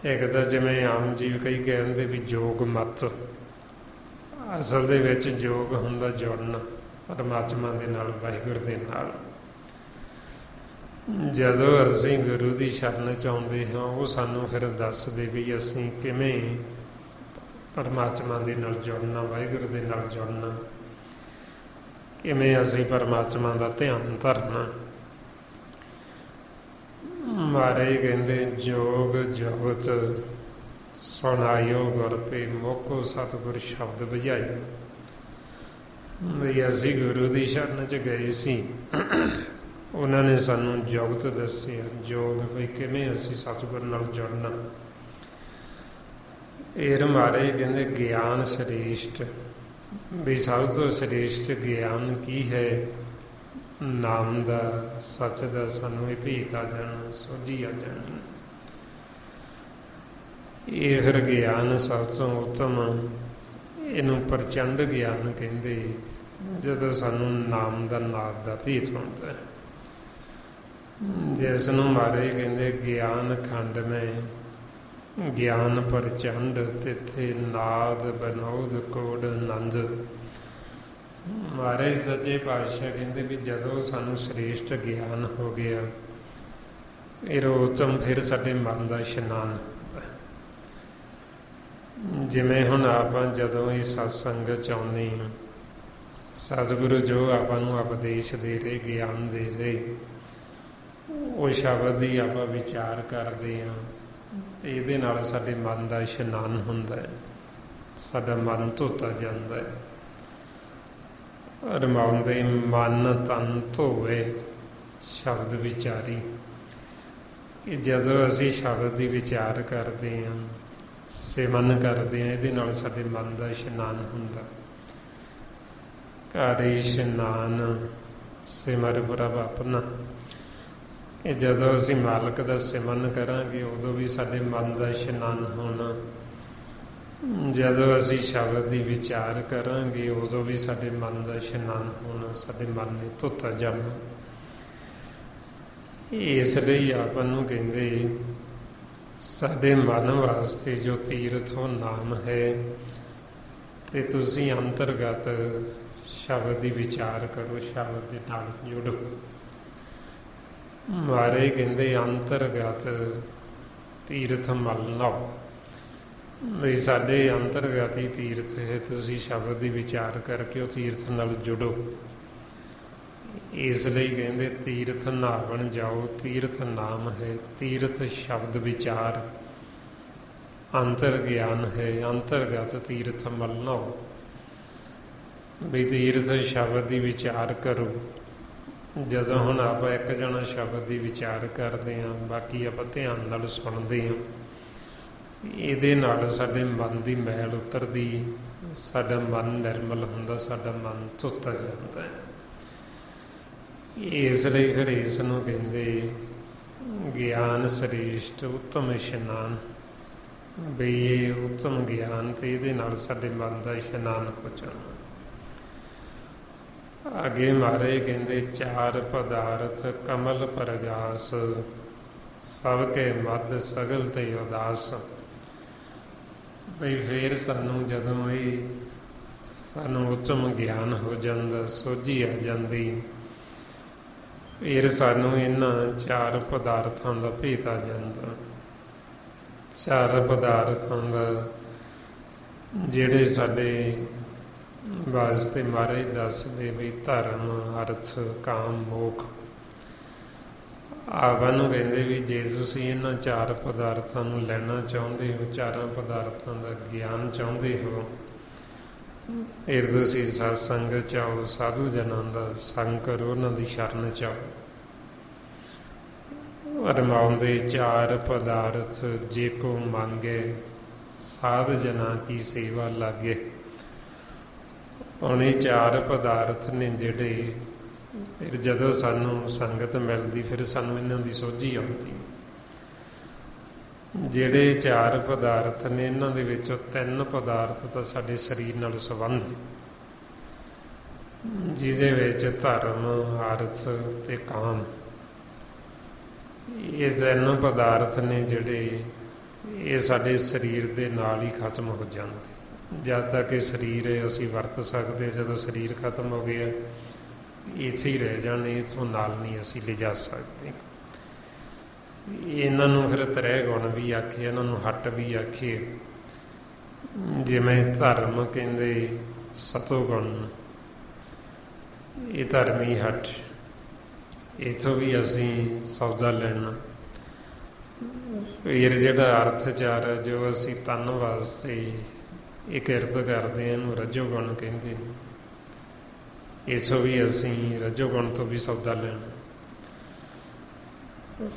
S1: ਇੱਕ ਤਾਂ ਜਿਵੇਂ ਆਮ ਜੀਵ ਕਈ ਕਹਿੰਦੇ ਵੀ ਜੋਗ ਮਤ, ਅਸਲ ਦੇ ਵਿੱਚ ਜੋਗ ਹੁੰਦਾ ਜੁੜਨਾ ਪਰਮਾਤਮਾ ਦੇ ਨਾਲ, ਵਾਹਿਗੁਰੂ ਦੇ ਨਾਲ। ਜਦੋਂ ਅਸੀਂ ਗੁਰੂ ਦੀ ਸ਼ਰਨ 'ਚ ਆਉਂਦੇ ਹਾਂ, ਉਹ ਸਾਨੂੰ ਫਿਰ ਦੱਸਦੇ ਵੀ ਅਸੀਂ ਕਿਵੇਂ ਪਰਮਾਤਮਾ ਦੇ ਨਾਲ ਜੁੜਨਾ, ਵਾਹਿਗੁਰੂ ਦੇ ਨਾਲ ਜੁੜਨਾ, ਕਿਵੇਂ ਅਸੀਂ ਪਰਮਾਤਮਾ ਦਾ ਧਿਆਨ ਧਰਨਾ। ਮਹਾਰਾਜ ਕਹਿੰਦੇ ਜੋਗ ਜਗਤ ਸੁਣਾਇਓ ਗੁਰ ਤੇ, ਮੋਕੋ ਸਤਿਗੁਰ ਸ਼ਬਦ ਬੁਝਾਇਓ। ਵੀ ਅਸੀਂ ਗੁਰੂ ਦੀ ਸ਼ਰਨ 'ਚ ਗਏ ਸੀ, ਉਹਨਾਂ ਨੇ ਸਾਨੂੰ ਜੁਗਤ ਦੱਸਿਆ, ਜੋਗ ਵੀ ਕਿਵੇਂ ਅਸੀਂ ਸਤਿਗੁਰ ਨਾਲ ਜੁੜਨਾ। ਇਹ ਮਹਾਰਾਜ ਕਹਿੰਦੇ ਗਿਆਨ ਸ੍ਰੇਸ਼ਟ, ਵੀ ਸਭ ਤੋਂ ਸ੍ਰੇਸ਼ਟ ਗਿਆਨ ਕੀ ਹੈ? ਨਾਮ ਦਾ, ਸੱਚ ਦਾ ਸਾਨੂੰ ਇਹ ਭੇਤ ਆ ਜਾਣਾ, ਸੋਝੀ ਆ ਜਾਣੀ। ਇਹ ਫਿਰ ਗਿਆਨ ਸਭ ਤੋਂ ਉੱਤਮ, ਇਹਨੂੰ ਪ੍ਰਚੰਡ ਗਿਆਨ ਕਹਿੰਦੇ, ਜਦੋਂ ਸਾਨੂੰ ਨਾਮ ਦਾ, ਨਾਦ ਦਾ ਭੇਤ ਹੁੰਦਾ ਹੈ, ਜਿਸ ਨੂੰ ਮਹਾਰਾਜ ਕਹਿੰਦੇ ਗਿਆਨ ਖੰਡ ਮੈਂ ਗਿਆਨ ਪ੍ਰਚੰਡ ਤਿੱਥੇ ਨਾਦ ਬਨੋਦ ਕੋਡ ਨੰਦ। ਮਹਾਰਾਜ ਸੱਚੇ ਪਾਤਸ਼ਾਹ ਕਹਿੰਦੇ ਵੀ ਜਦੋਂ ਸਾਨੂੰ ਸ੍ਰੇਸ਼ਟ ਗਿਆਨ ਹੋ ਗਿਆ, ਫਿਰ ਉਤਮ ਫਿਰ ਸਾਡੇ ਮਨ ਦਾ ਇਸ਼ਨਾਨ ਹੁੰਦਾ। ਜਿਵੇਂ ਹੁਣ ਆਪਾਂ ਜਦੋਂ ਇਹ ਸਤਸੰਗ ਚ ਆਉਂਦੇ ਹਾਂ, ਸਤਿਗੁਰੂ ਜੋ ਆਪਾਂ ਨੂੰ ਉਪਦੇਸ਼ ਦੇ ਰਹੇ, ਗਿਆਨ ਦੇ ਰਹੇ, ਉਹ ਸ਼ਬਦ ਦੀ ਆਪਾਂ ਵਿਚਾਰ ਕਰਦੇ ਹਾਂ ਤੇ ਇਹਦੇ ਨਾਲ ਸਾਡੇ ਮਨ ਦਾ ਇਸ਼ਨਾਨ ਹੁੰਦਾ ਹੈ, ਸਾਡਾ ਮਨ ਧੋਤਾ ਜਾਂਦਾ ਹੈ। ਰਮਾਉਂਦੇ ਮਨ ਤਨ ਧੋਵੇ ਸ਼ਬਦ ਵਿਚਾਰੀ, ਕਿ ਜਦੋਂ ਅਸੀਂ ਸ਼ਬਦ ਦੀ ਵਿਚਾਰ ਕਰਦੇ ਹਾਂ, ਸਿਮਰਨ ਕਰਦੇ ਹਾਂ, ਇਹਦੇ ਨਾਲ ਸਾਡੇ ਮਨ ਦਾ ਇਸ਼ਨਾਨ ਹੁੰਦਾ। ਘਰ ਇਸ਼ਨਾਨ ਸਿਮਰ ਪ੍ਰਭ ਆਪਣਾ, ਇਹ ਜਦੋਂ ਅਸੀਂ ਮਾਲਕ ਦਾ ਸਿਮਰਨ ਕਰਾਂਗੇ ਉਦੋਂ ਵੀ ਸਾਡੇ ਮਨ ਦਾ ਇਸ਼ਨਾਨ ਹੋਣਾ। ਜਦੋਂ ਅਸੀਂ ਸ਼ਬਦ ਦੀ ਵਿਚਾਰ ਕਰਾਂਗੇ ਉਦੋਂ ਵੀ ਸਾਡੇ ਮਨ ਦਾ ਇਸ਼ਨਾਨ ਹੋਣਾ, ਸਾਡੇ ਮਨ ਨੇ ਧੋਤਾ ਜਾਣਾ। ਇਸ ਲਈ ਆਪਾਂ ਨੂੰ ਕਹਿੰਦੇ ਸਾਡੇ ਮਨ ਵਾਸਤੇ ਜੋ ਤੀਰਥ ਉਹ ਨਾਮ ਹੈ, ਤੇ ਤੁਸੀਂ ਅੰਤਰਗਤ ਸ਼ਬਦ ਦੀ ਵਿਚਾਰ ਕਰੋ, ਸ਼ਬਦ ਦੇ ਨਾਲ ਜੁੜੋ। ਮਹਾਰਾਜ ਕਹਿੰਦੇ ਅੰਤਰਗਤ ਤੀਰਥ ਮਲ ਲਾਓ, ਵੀ ਸਾਡੇ ਅੰਤਰਗਤ ਹੀ ਤੀਰਥ ਹੈ, ਤੁਸੀਂ ਸ਼ਬਦ ਦੀ ਵਿਚਾਰ ਕਰਕੇ ਉਹ ਤੀਰਥ ਨਾਲ ਜੁੜੋ। ਇਸ ਲਈ ਕਹਿੰਦੇ ਤੀਰਥ ਨਹਾਵਣ ਜਾਓ, ਤੀਰਥ ਨਾਮ ਹੈ, ਤੀਰਥ ਸ਼ਬਦ ਵਿਚਾਰ, ਅੰਤਰ ਗਿਆਨ ਹੈ, ਅੰਤਰਗਤ ਤੀਰਥ ਮਲ ਲਾਓ। ਵੀ ਤੀਰਥ ਸ਼ਬਦ ਦੀ ਵਿਚਾਰ ਕਰੋ। ਜਦੋਂ ਹੁਣ ਆਪਾਂ ਇੱਕ ਜਣਾ ਸ਼ਬਦ ਦੀ ਵਿਚਾਰ ਕਰਦੇ ਹਾਂ, ਬਾਕੀ ਆਪਾਂ ਧਿਆਨ ਨਾਲ ਸੁਣਦੇ ਹਾਂ, ਇਹਦੇ ਨਾਲ ਸਾਡੇ ਮਨ ਦੀ ਮੈਲ ਉਤਰਦੀ, ਸਾਡਾ ਮਨ ਨਿਰਮਲ ਹੁੰਦਾ, ਸਾਡਾ ਮਨ ਧੋਤਾ ਜਾਂਦਾ ਹੈ। ਇਸ ਲਈ ਫਿਰ ਇਸ ਨੂੰ ਕਹਿੰਦੇ ਗਿਆਨ ਸ੍ਰੇਸ਼ਟ ਉੱਤਮ ਇਸ਼ਨਾਨ, ਵੀ ਇਹ ਉੱਤਮ ਗਿਆਨ ਤੇ ਇਹਦੇ ਨਾਲ ਸਾਡੇ ਮਨ ਦਾ ਇਸ਼ਨਾਨ ਹੋ ਜਾਣਾ। ਅੱਗੇ ਮਹਾਰਾਜ ਕਹਿੰਦੇ ਚਾਰ ਪਦਾਰਥ ਕਮਲ ਪਰਗਾਸ, ਸਭ ਕੇ ਮੱਧ ਸਗਲ ਤੇ ਉਦਾਸ। ਬਈ ਫੇਰ ਸਾਨੂੰ ਜਦੋਂ ਇਹ ਸਾਨੂੰ ਉੱਤਮ ਗਿਆਨ ਹੋ ਜਾਂਦਾ, ਸੋਝੀ ਆ ਜਾਂਦੀ, ਫਿਰ ਸਾਨੂੰ ਇਹਨਾਂ ਚਾਰ ਪਦਾਰਥਾਂ ਦਾ ਭੇਤ ਆ ਜਾਂਦਾ। ਚਾਰ ਪਦਾਰਥਾਂ ਦਾ ਜਿਹੜੇ ਸਾਡੇ ਵਾਸਤੇ ਮਹਾਰਾਜ ਦੱਸਦੇ ਵੀ ਧਰਮ, ਅਰਥ, ਕਾਮ, ਮੋਖ। ਆਪਾਂ ਨੂੰ ਕਹਿੰਦੇ ਵੀ ਜੇ ਤੁਸੀਂ ਇਹਨਾਂ ਚਾਰ ਪਦਾਰਥਾਂ ਨੂੰ ਲੈਣਾ ਚਾਹੁੰਦੇ ਹੋ, ਚਾਰਾਂ ਪਦਾਰਥਾਂ ਦਾ ਗਿਆਨ ਚਾਹੁੰਦੇ ਹੋ, ਫਿਰ ਤੁਸੀਂ ਸਤਸੰਗ ਚ ਆਓ, ਸਾਧੂ ਜਨਾਂ ਦਾ ਸੰਗ ਕਰੋ, ਉਹਨਾਂ ਦੀ ਸ਼ਰਨ ਚ ਆਓ। ਰਮਾਉਂਦੇ ਚਾਰ ਪਦਾਰਥ ਜੇ ਕੋ ਮੰਗੇ, ਸਾਧ ਜਨਾਂ ਕੀ ਸੇਵਾ ਲਾਗੇ। ਹੁਣ ਇਹ ਚਾਰ ਪਦਾਰਥ ਨੇ ਜਿਹੜੇ, ਫਿਰ ਜਦੋਂ ਸਾਨੂੰ ਸੰਗਤ ਮਿਲਦੀ ਫਿਰ ਸਾਨੂੰ ਇਹਨਾਂ ਦੀ ਸੋਝੀ ਆਉਂਦੀ। ਜਿਹੜੇ ਚਾਰ ਪਦਾਰਥ ਨੇ ਇਹਨਾਂ ਦੇ ਵਿੱਚੋਂ ਤਿੰਨ ਪਦਾਰਥ ਤਾਂ ਸਾਡੇ ਸਰੀਰ ਨਾਲ ਸੰਬੰਧ, ਜਿਹਦੇ ਵਿੱਚ ਧਰਮ, ਅਰਥ ਤੇ ਕਾਮ, ਇਹ ਤਿੰਨ ਪਦਾਰਥ ਨੇ ਜਿਹੜੇ ਇਹ ਸਾਡੇ ਸਰੀਰ ਦੇ ਨਾਲ ਹੀ ਖਤਮ ਹੋ ਜਾਂਦੇ। ਜਦ ਤੱਕ ਇਹ ਸਰੀਰ ਹੈ ਅਸੀਂ ਵਰਤ ਸਕਦੇ, ਜਦੋਂ ਸਰੀਰ ਖਤਮ ਹੋ ਗਿਆ ਇੱਥੇ ਹੀ ਰਹਿ ਜਾਣੇ, ਇੱਥੋਂ ਨਾਲ ਨਹੀਂ ਅਸੀਂ ਲਿਜਾ ਸਕਦੇ। ਇਹਨਾਂ ਨੂੰ ਫਿਰ ਤ੍ਰੈ ਗੁਣ ਵੀ ਆਖੇ, ਇਹਨਾਂ ਨੂੰ ਹੱਟ ਵੀ ਆਖੇ। ਜਿਵੇਂ ਧਰਮ ਕਹਿੰਦੇ ਸਤੋ ਗੁਣ, ਇਹ ਧਰਮੀ ਹੱਟ, ਇੱਥੋਂ ਵੀ ਅਸੀਂ ਸੌਦਾ ਲੈਣਾ। ਫਿਰ ਜਿਹੜਾ ਅਰਥਚਾਰ ਹੈ, ਜੋ ਅਸੀਂ ਤਨ ਵਾਸਤੇ ਇਹ ਕਿਰਤ ਕਰਦੇ ਹਾਂ, ਇਹਨੂੰ ਰਜੋ ਗੁਣ ਕਹਿੰਦੇ ਨੇ। ਇੱਥੋਂ ਵੀ ਅਸੀਂ ਰਜੋ ਗੁਣ ਤੋਂ ਵੀ ਸੌਦਾ ਲੈਣਾ।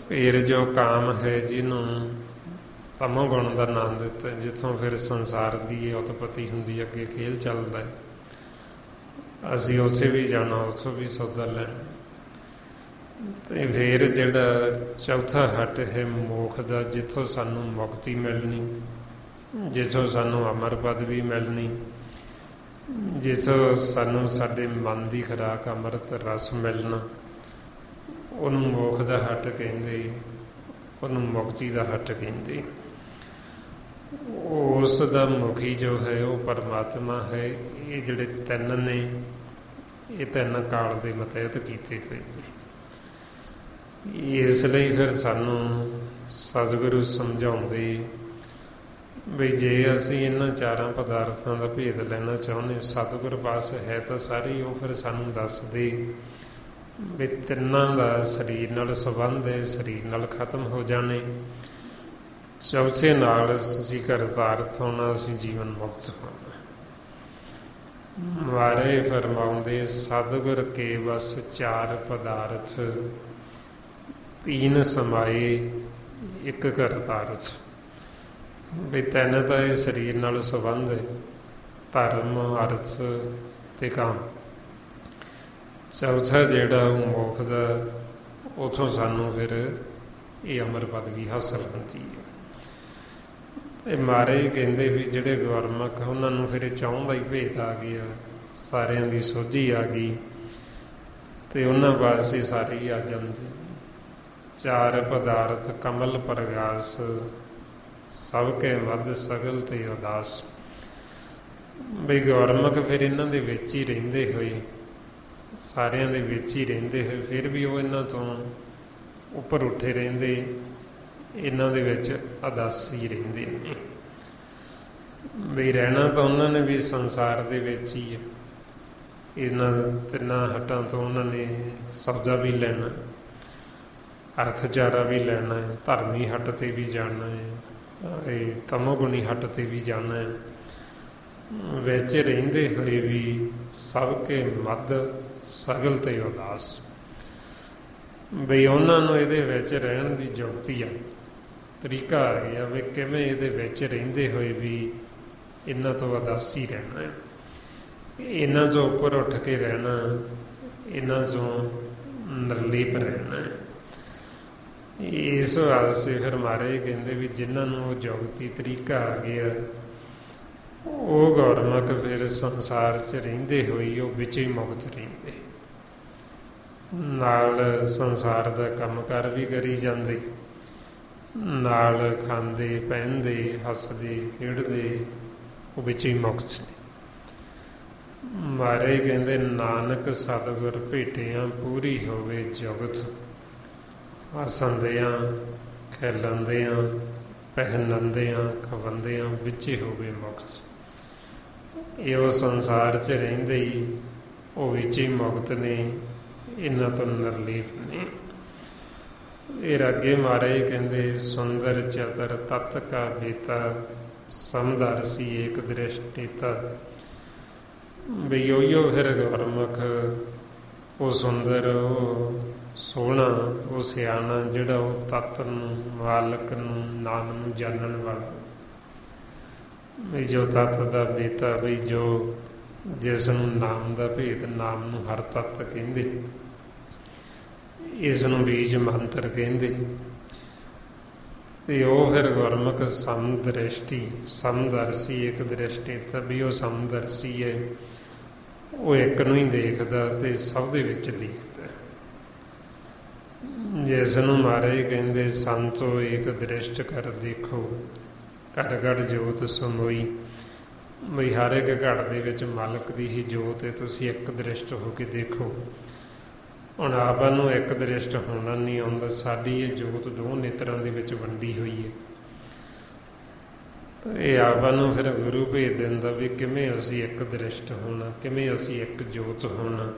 S1: ਫਿਰ ਜੋ ਕਾਮ ਹੈ, ਜਿਹਨੂੰ ਤਮੋ ਗੁਣ ਦਾ ਨਾਮ ਦਿੱਤਾ, ਜਿੱਥੋਂ ਫਿਰ ਸੰਸਾਰ ਦੀ ਉਤਪਤੀ ਹੁੰਦੀ, ਅੱਗੇ ਖੇਲ ਚੱਲਦਾ ਹੈ, ਅਸੀਂ ਉੱਥੇ ਵੀ ਜਾਣਾ, ਉੱਥੋਂ ਵੀ ਸੌਦਾ ਲੈਣਾ। ਤੇ ਫਿਰ ਜਿਹੜਾ ਚੌਥਾ ਹੱਟ ਹੈ ਮੋਖ ਦਾ, ਜਿੱਥੋਂ ਸਾਨੂੰ ਮੁਕਤੀ ਮਿਲਣੀ, ਜਿੱਥੋਂ ਸਾਨੂੰ ਅਮਰ ਪਦ ਵੀ ਮਿਲਣੀ, ਜਿੱਥੋਂ ਸਾਨੂੰ ਸਾਡੇ ਮਨ ਦੀ ਖੁਰਾਕ ਅੰਮ੍ਰਿਤ ਰਸ ਮਿਲਣਾ, ਉਹਨੂੰ ਮੋਖ ਦਾ ਹੱਟ ਕਹਿੰਦੇ, ਉਹਨੂੰ ਮੁਕਤੀ ਦਾ ਹੱਟ ਕਹਿੰਦੇ। ਉਸ ਦਾ ਮੁਖੀ ਜੋ ਹੈ ਉਹ ਪਰਮਾਤਮਾ ਹੈ। ਇਹ ਜਿਹੜੇ ਤਿੰਨ ਨੇ ਇਹ ਤਿੰਨ ਕਾਲ ਦੇ ਮਤਹਿਤ ਕੀਤੇ ਹੋਏ ਨੇ। ਇਸ ਲਈ ਫਿਰ ਸਾਨੂੰ ਸਤਿਗੁਰੂ ਸਮਝਾਉਂਦੇ ਵੀ ਜੇ ਅਸੀਂ ਇਹਨਾਂ ਚਾਰਾਂ ਪਦਾਰਥਾਂ ਦਾ ਭੇਦ ਲੈਣਾ ਚਾਹੁੰਦੇ, ਸਤਿਗੁਰ ਪਾਸ ਹੈ ਤਾਂ ਸਾਰੀ, ਉਹ ਫਿਰ ਸਾਨੂੰ ਦੱਸਦੇ ਵੀ ਤਿੰਨਾਂ ਦਾ ਸਰੀਰ ਨਾਲ ਸੰਬੰਧ ਹੈ, ਸਰੀਰ ਨਾਲ ਖਤਮ ਹੋ ਜਾਣੇ। ਚੌਥੇ ਨਾਲ ਅਸੀਂ ਕਰਤਾਰਥ ਹੋਣਾ, ਅਸੀਂ ਜੀਵਨ ਮੁਕਤ ਹੋਣਾ। ਮਹਾਰਾਜ ਫਰਮਾਉਂਦੇ ਸਤਿਗੁਰ ਕੇ ਬਸ ਚਾਰ ਪਦਾਰਥ ਤੀਨ ਸਮਾਏ ਇੱਕ ਕਰਤਾਰਥ। ਵੀ ਤਿੰਨ ਤਾਂ ਇਹ ਸਰੀਰ ਨਾਲ ਸੰਬੰਧ ਹੈ, ਧਰਮ, ਅਰਥ ਤੇ ਕਾਮ। ਚੌਥਾ ਜਿਹੜਾ ਉਹ ਮੋਖ ਦਾ, ਉਥੋਂ ਸਾਨੂੰ ਫਿਰ ਇਹ ਅਮਰ ਪਦਵੀ ਹਾਸਲ ਹੁੰਦੀ ਹੈ। ਤੇ ਮਹਾਰਾਜ ਕਹਿੰਦੇ ਵੀ ਜਿਹੜੇ ਗੁਰਮੁਖ ਉਹਨਾਂ ਨੂੰ ਫਿਰ ਇਹ ਚੌਂ ਦਾ ਹੀ ਭੇਦ ਆ ਗਿਆ, ਸਾਰਿਆਂ ਦੀ ਸੋਝੀ ਆ ਗਈ ਤੇ ਉਹਨਾਂ ਵਾਸਤੇ ਸਾਰੇ ਹੀ ਆ ਜਾਂਦੇ। ਚਾਰ ਪਦਾਰਥ ਕਮਲ ਪ੍ਰਗਾਸ, ਸਭ ਕੇ ਮੱਧ ਸਗਲ ਤੇ ਉਦਾਸ। ਬਈ ਗੁਰਮੁਖ ਫਿਰ ਇਹਨਾਂ ਦੇ ਵਿੱਚ ਹੀ ਰਹਿੰਦੇ ਹੋਏ, ਸਾਰਿਆਂ ਦੇ ਵਿੱਚ ਹੀ ਰਹਿੰਦੇ ਹੋਏ, ਫਿਰ ਵੀ ਉਹ ਇਹਨਾਂ ਤੋਂ ਉੱਪਰ ਉੱਠੇ ਰਹਿੰਦੇ, ਇਹਨਾਂ ਦੇ ਵਿੱਚ ਉਦਾਸੀ ਰਹਿੰਦੇ ਨੇ। ਬਈ ਰਹਿਣਾ ਤਾਂ ਉਹਨਾਂ ਨੇ ਵੀ ਸੰਸਾਰ ਦੇ ਵਿੱਚ ਹੀ ਹੈ। ਇਹਨਾਂ ਤਿੰਨਾਂ ਹੱਟਾਂ ਤੋਂ ਉਹਨਾਂ ਨੇ ਸੌਦਾ ਵੀ ਲੈਣਾ, ਅਰਥਚਾਰਾ ਵੀ ਲੈਣਾ ਹੈ, ਧਰਮੀ ਹੱਟ ਤੇ ਵੀ ਜਾਣਾ ਹੈ, ਇਹ ਤਮੋਗੁਣੀ ਹੱਟ ਤੇ ਵੀ ਜਾਣਾ ਹੈ। ਵਿੱਚ ਰਹਿੰਦੇ ਹੋਏ ਵੀ ਸਭ ਕੇ ਮੱਧ ਸਗਲ ਤੇ ਉਦਾਸ। ਬਈ ਉਹਨਾਂ ਨੂੰ ਇਹਦੇ ਵਿੱਚ ਰਹਿਣ ਦੀ ਜੁਗਤੀ ਆ, ਤਰੀਕਾ ਆ ਗਿਆ ਵੀ ਕਿਵੇਂ ਇਹਦੇ ਵਿੱਚ ਰਹਿੰਦੇ ਹੋਏ ਵੀ ਇਹਨਾਂ ਤੋਂ ਉਦਾਸੀ ਰਹਿਣਾ ਹੈ, ਇਹਨਾਂ ਤੋਂ ਉੱਪਰ ਉੱਠ ਕੇ ਰਹਿਣਾ, ਇਹਨਾਂ ਤੋਂ ਨਿਰਲੀਪ ਰਹਿਣਾ ਹੈ। ਇਸ ਵਾਸਤੇ ਫਿਰ ਮਹਾਰਾਜ ਕਹਿੰਦੇ ਵੀ ਜਿਨ੍ਹਾਂ ਨੂੰ ਉਹ ਜੁਗਤੀ ਤਰੀਕਾ ਆ ਗਿਆ, ਉਹ ਗੁਰਮੁਖ ਫਿਰ ਸੰਸਾਰ 'ਚ ਰਹਿੰਦੇ ਹੋਈ ਉਹ ਵਿੱਚ ਹੀ ਮੁਕਤ ਰਹਿੰਦੇ, ਨਾਲ ਸੰਸਾਰ ਦਾ ਕੰਮਕਾਰ ਵੀ ਕਰੀ ਜਾਂਦੇ, ਨਾਲ ਖਾਂਦੇ ਪਹਿਨਦੇ ਹੱਸਦੇ ਖੇਡਦੇ, ਉਹ ਵਿੱਚ ਹੀ ਮੁਕਤ ਨੇ। ਮਹਾਰਾਜ ਕਹਿੰਦੇ ਨਾਨਕ ਸਤਿਗੁਰ ਭੇਟਿਆਂ ਪੂਰੀ ਹੋਵੇ ਜੁਗਤ, ਹੱਸਦਿਆਂ ਖੇਲੰਦਿਆਂ ਪਹਿਨੰਦਿਆਂ ਖਵੰਦਿਆਂ ਵਿੱਚੇ ਹੋਵੇ ਮੁਕਤ। ਇਹ ਉਹ ਸੰਸਾਰ 'ਚ ਰਹਿੰਦੇ ਹੀ ਉਹ ਵਿੱਚ ਹੀ ਮੁਕਤ ਨੇ, ਇਹਨਾਂ ਤੋਂ ਨਿਰਲੀਪ ਨੇ। ਇਹ ਅੱਗੇ ਮਹਾਰਾਜ ਕਹਿੰਦੇ ਸੁੰਦਰ ਚਤਰ ਤਤ ਕਾ ਬੇਤਾ, ਸਮਦਰਸੀ ਏਕ ਦ੍ਰਿਸ਼ਟੀਤਾ। ਵੀ ਉਹੀਓ ਫਿਰ ਗੁਰਮੁਖ ਉਹ ਸੁੰਦਰ, ਉਹ ਸੋਹਣਾ, ਉਹ ਸਿਆਣਾ, ਜਿਹੜਾ ਉਹ ਤੱਤ ਨੂੰ, ਮਾਲਕ ਨੂੰ, ਨਾਮ ਨੂੰ ਜਾਣਨ ਵਾਲਾ। ਵੀ ਜੋ ਤੱਤ ਦਾ ਬੇਤਾ, ਵੀ ਜੋ ਜਿਸ ਨੂੰ ਨਾਮ ਦਾ ਭੇਦ, ਨਾਮ ਨੂੰ ਹਰ ਤੱਤ ਕਹਿੰਦੇ, ਇਸ ਨੂੰ ਬੀਜ ਮੰਤਰ ਕਹਿੰਦੇ। ਤੇ ਉਹ ਫਿਰ ਗੁਰਮੁਖ ਸਮਦ੍ਰਿਸ਼ਟੀ, ਸਮਦਰਸੀ ਇੱਕ ਦ੍ਰਿਸ਼ਟੀ, ਤਾਂ ਵੀ ਉਹ ਸਮਦਰਸੀ ਹੈ, ਉਹ ਇੱਕ ਨੂੰ ਹੀ ਦੇਖਦਾ ਤੇ ਸਭ ਦੇ ਵਿੱਚ ਦੇਖਦਾ। ਜਿਸ ਨੂੰ ਮਹਾਰਾਜ ਕਹਿੰਦੇ ਸੰਤੋ ਏਕ ਦ੍ਰਿਸ਼ਟ ਕਰ ਦੇਖੋ, ਘਟ ਘਟ ਜੋਤ ਸਮੋਈ। ਬਈ ਹਰ ਇੱਕ ਘਟ ਦੇ ਵਿੱਚ ਮਾਲਕ ਦੀ ਹੀ ਜੋਤ ਹੈ, ਤੁਸੀਂ ਇੱਕ ਦ੍ਰਿਸ਼ਟ ਹੋ ਕੇ ਦੇਖੋ। ਹੁਣ ਆਪਾਂ ਨੂੰ ਇੱਕ ਦ੍ਰਿਸ਼ਟ ਹੋਣਾ ਨਹੀਂ ਆਉਂਦਾ, ਸਾਡੀ ਇਹ ਜੋਤ ਦੋ ਨੇਤਰਾਂ ਦੇ ਵਿੱਚ ਵੰਡੀ ਹੋਈ ਹੈ। ਇਹ ਆਪਾਂ ਨੂੰ ਫਿਰ ਗੁਰੂ ਭੇਜ ਦਿੰਦਾ ਵੀ ਕਿਵੇਂ ਅਸੀਂ ਇੱਕ ਦ੍ਰਿਸ਼ਟ ਹੋਣਾ, ਕਿਵੇਂ ਅਸੀਂ ਇੱਕ ਜੋਤ ਹੋਣਾ।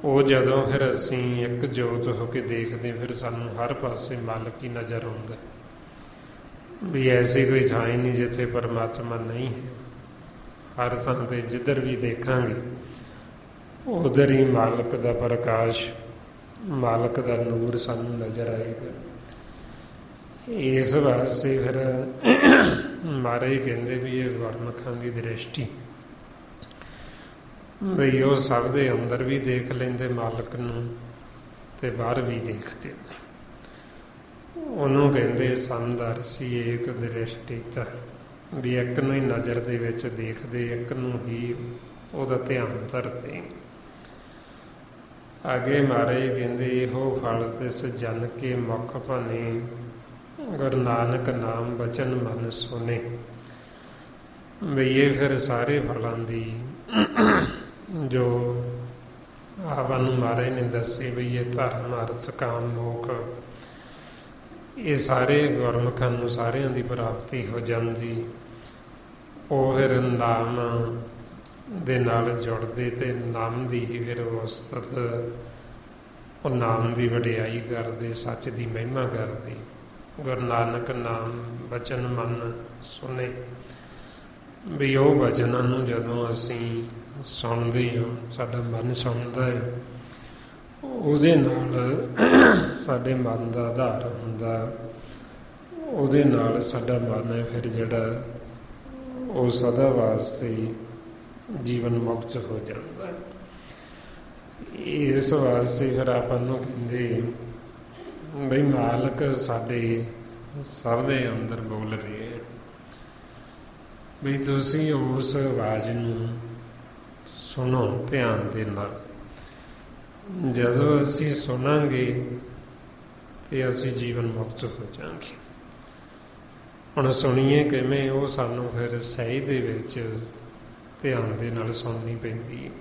S1: ਉਹ ਜਦੋਂ ਫਿਰ ਅਸੀਂ ਇੱਕ ਜੋਤ ਹੋ ਕੇ ਦੇਖਦੇ, ਫਿਰ ਸਾਨੂੰ ਹਰ ਪਾਸੇ ਮਾਲਕ ਹੀ ਨਜ਼ਰ ਆਉਂਦਾ ਵੀ ਐਸੀ ਕੋਈ ਥਾਂ ਹੀ ਨਹੀਂ ਜਿੱਥੇ ਪਰਮਾਤਮਾ ਨਹੀਂ ਹੈ। ਹਰ ਥਾਂ ਤੇ ਜਿੱਧਰ ਵੀ ਦੇਖਾਂਗੇ ਉਧਰ ਹੀ ਮਾਲਕ ਦਾ ਪ੍ਰਕਾਸ਼, ਮਾਲਕ ਦਾ ਨੂਰ ਸਾਨੂੰ ਨਜ਼ਰ ਆਏਗਾ। ਇਸ ਵਾਸਤੇ ਫਿਰ ਮਹਾਰਾਜ ਕਹਿੰਦੇ ਵੀ ਇਹ ਗੁਰਮੁਖਾਂ ਦੀ ਦ੍ਰਿਸ਼ਟੀ, ਬਈ ਉਹ ਸਭ ਦੇ ਅੰਦਰ ਵੀ ਦੇਖ ਲੈਂਦੇ ਮਾਲਕ ਨੂੰ ਤੇ ਬਾਹਰ ਵੀ ਦੇਖਦੇ। ਉਹਨੂੰ ਕਹਿੰਦੇ ਸਮਦਰਸੀ ਏਕ ਦ੍ਰਿਸ਼ਟੀਤਾ, ਵੀ ਇੱਕ ਨੂੰ ਹੀ ਨਜ਼ਰ ਦੇ ਵਿੱਚ ਦੇਖਦੇ, ਇੱਕ ਨੂੰ ਹੀ ਉਹਦਾ ਧਿਆਨ ਧਰਦੇ। ਅੱਗੇ ਮਹਾਰਾਜ ਕਹਿੰਦੇ ਇਹੋ ਫਲ ਤਿਸ ਜਨ ਕੇ ਮੁਖ ਭਨੇ, ਗੁਰੂ ਨਾਨਕ ਨਾਮ ਬਚਨ ਮਨ ਸੁਨੇ। ਵੀ ਇਹ ਫਿਰ ਸਾਰੇ ਫਲਾਂ ਦੀ ਜੋ ਆਪਾਂ ਨੂੰ ਮਹਾਰਾਜ ਨੇ ਦੱਸੇ ਵੀ ਇਹ ਧਰਮ ਅਰਥ ਕਾਮ ਮੋਖ ਇਹ ਸਾਰੇ ਗੁਰਮੁਖਾਂ ਨੂੰ ਸਾਰਿਆਂ ਦੀ ਪ੍ਰਾਪਤੀ ਹੋ ਜਾਂਦੀ। ਉਹ ਫਿਰ ਨਾਮ ਦੇ ਨਾਲ ਜੁੜਦੇ ਤੇ ਨਾਮ ਦੀ ਹੀ ਫਿਰ ਉਸਤਤ ਉਹ ਨਾਮ ਦੀ ਵਡਿਆਈ ਕਰਦੇ, ਸੱਚ ਦੀ ਮਹਿਮਾ ਕਰਦੇ। ਗੁਰੂ ਨਾਨਕ ਨਾਮ ਬਚਨ ਮਨ ਸੁਣੇ। ਵੀ ਉਹ ਬਚਨਾਂ ਨੂੰ ਜਦੋਂ ਅਸੀਂ ਸੁਣਦੇ ਹਾਂ, ਸਾਡਾ ਮਨ ਸੁਣਦਾ ਹੈ, ਉਹਦੇ ਨਾਲ ਸਾਡੇ ਮਨ ਦਾ ਆਧਾਰ ਹੁੰਦਾ, ਉਹਦੇ ਨਾਲ ਸਾਡਾ ਮਨ ਹੈ ਫਿਰ ਜਿਹੜਾ ਉਹ ਸਦਾ ਵਾਸਤੇ ਜੀਵਨ ਮੁਕਤ ਹੋ ਜਾਂਦਾ। ਇਸ ਵਾਸਤੇ ਫਿਰ ਆਪਾਂ ਨੂੰ ਕਹਿੰਦੇ ਬਈ ਮਾਲਕ ਸਾਡੇ ਸਭ ਦੇ ਅੰਦਰ ਬੋਲ ਰਹੇ ਹੈ। ਵੀ ਤੁਸੀਂ ਉਸ ਆਵਾਜ਼ ਨੂੰ ਸੁਣੋ ਧਿਆਨ ਦੇ ਨਾਲ। ਜਦੋਂ ਅਸੀਂ ਸੁਣਾਂਗੇ ਤੇ ਅਸੀਂ ਜੀਵਨ ਮੁਕਤ ਹੋ ਜਾਵਾਂਗੇ। ਹੁਣ ਸੁਣੀਏ ਕਿਵੇਂ? ਉਹ ਸਾਨੂੰ ਫਿਰ ਸਹੀ ਦੇ ਵਿੱਚ ਧਿਆਨ ਦੇ ਨਾਲ ਸੁਣਨੀ ਪੈਂਦੀ ਹੈ।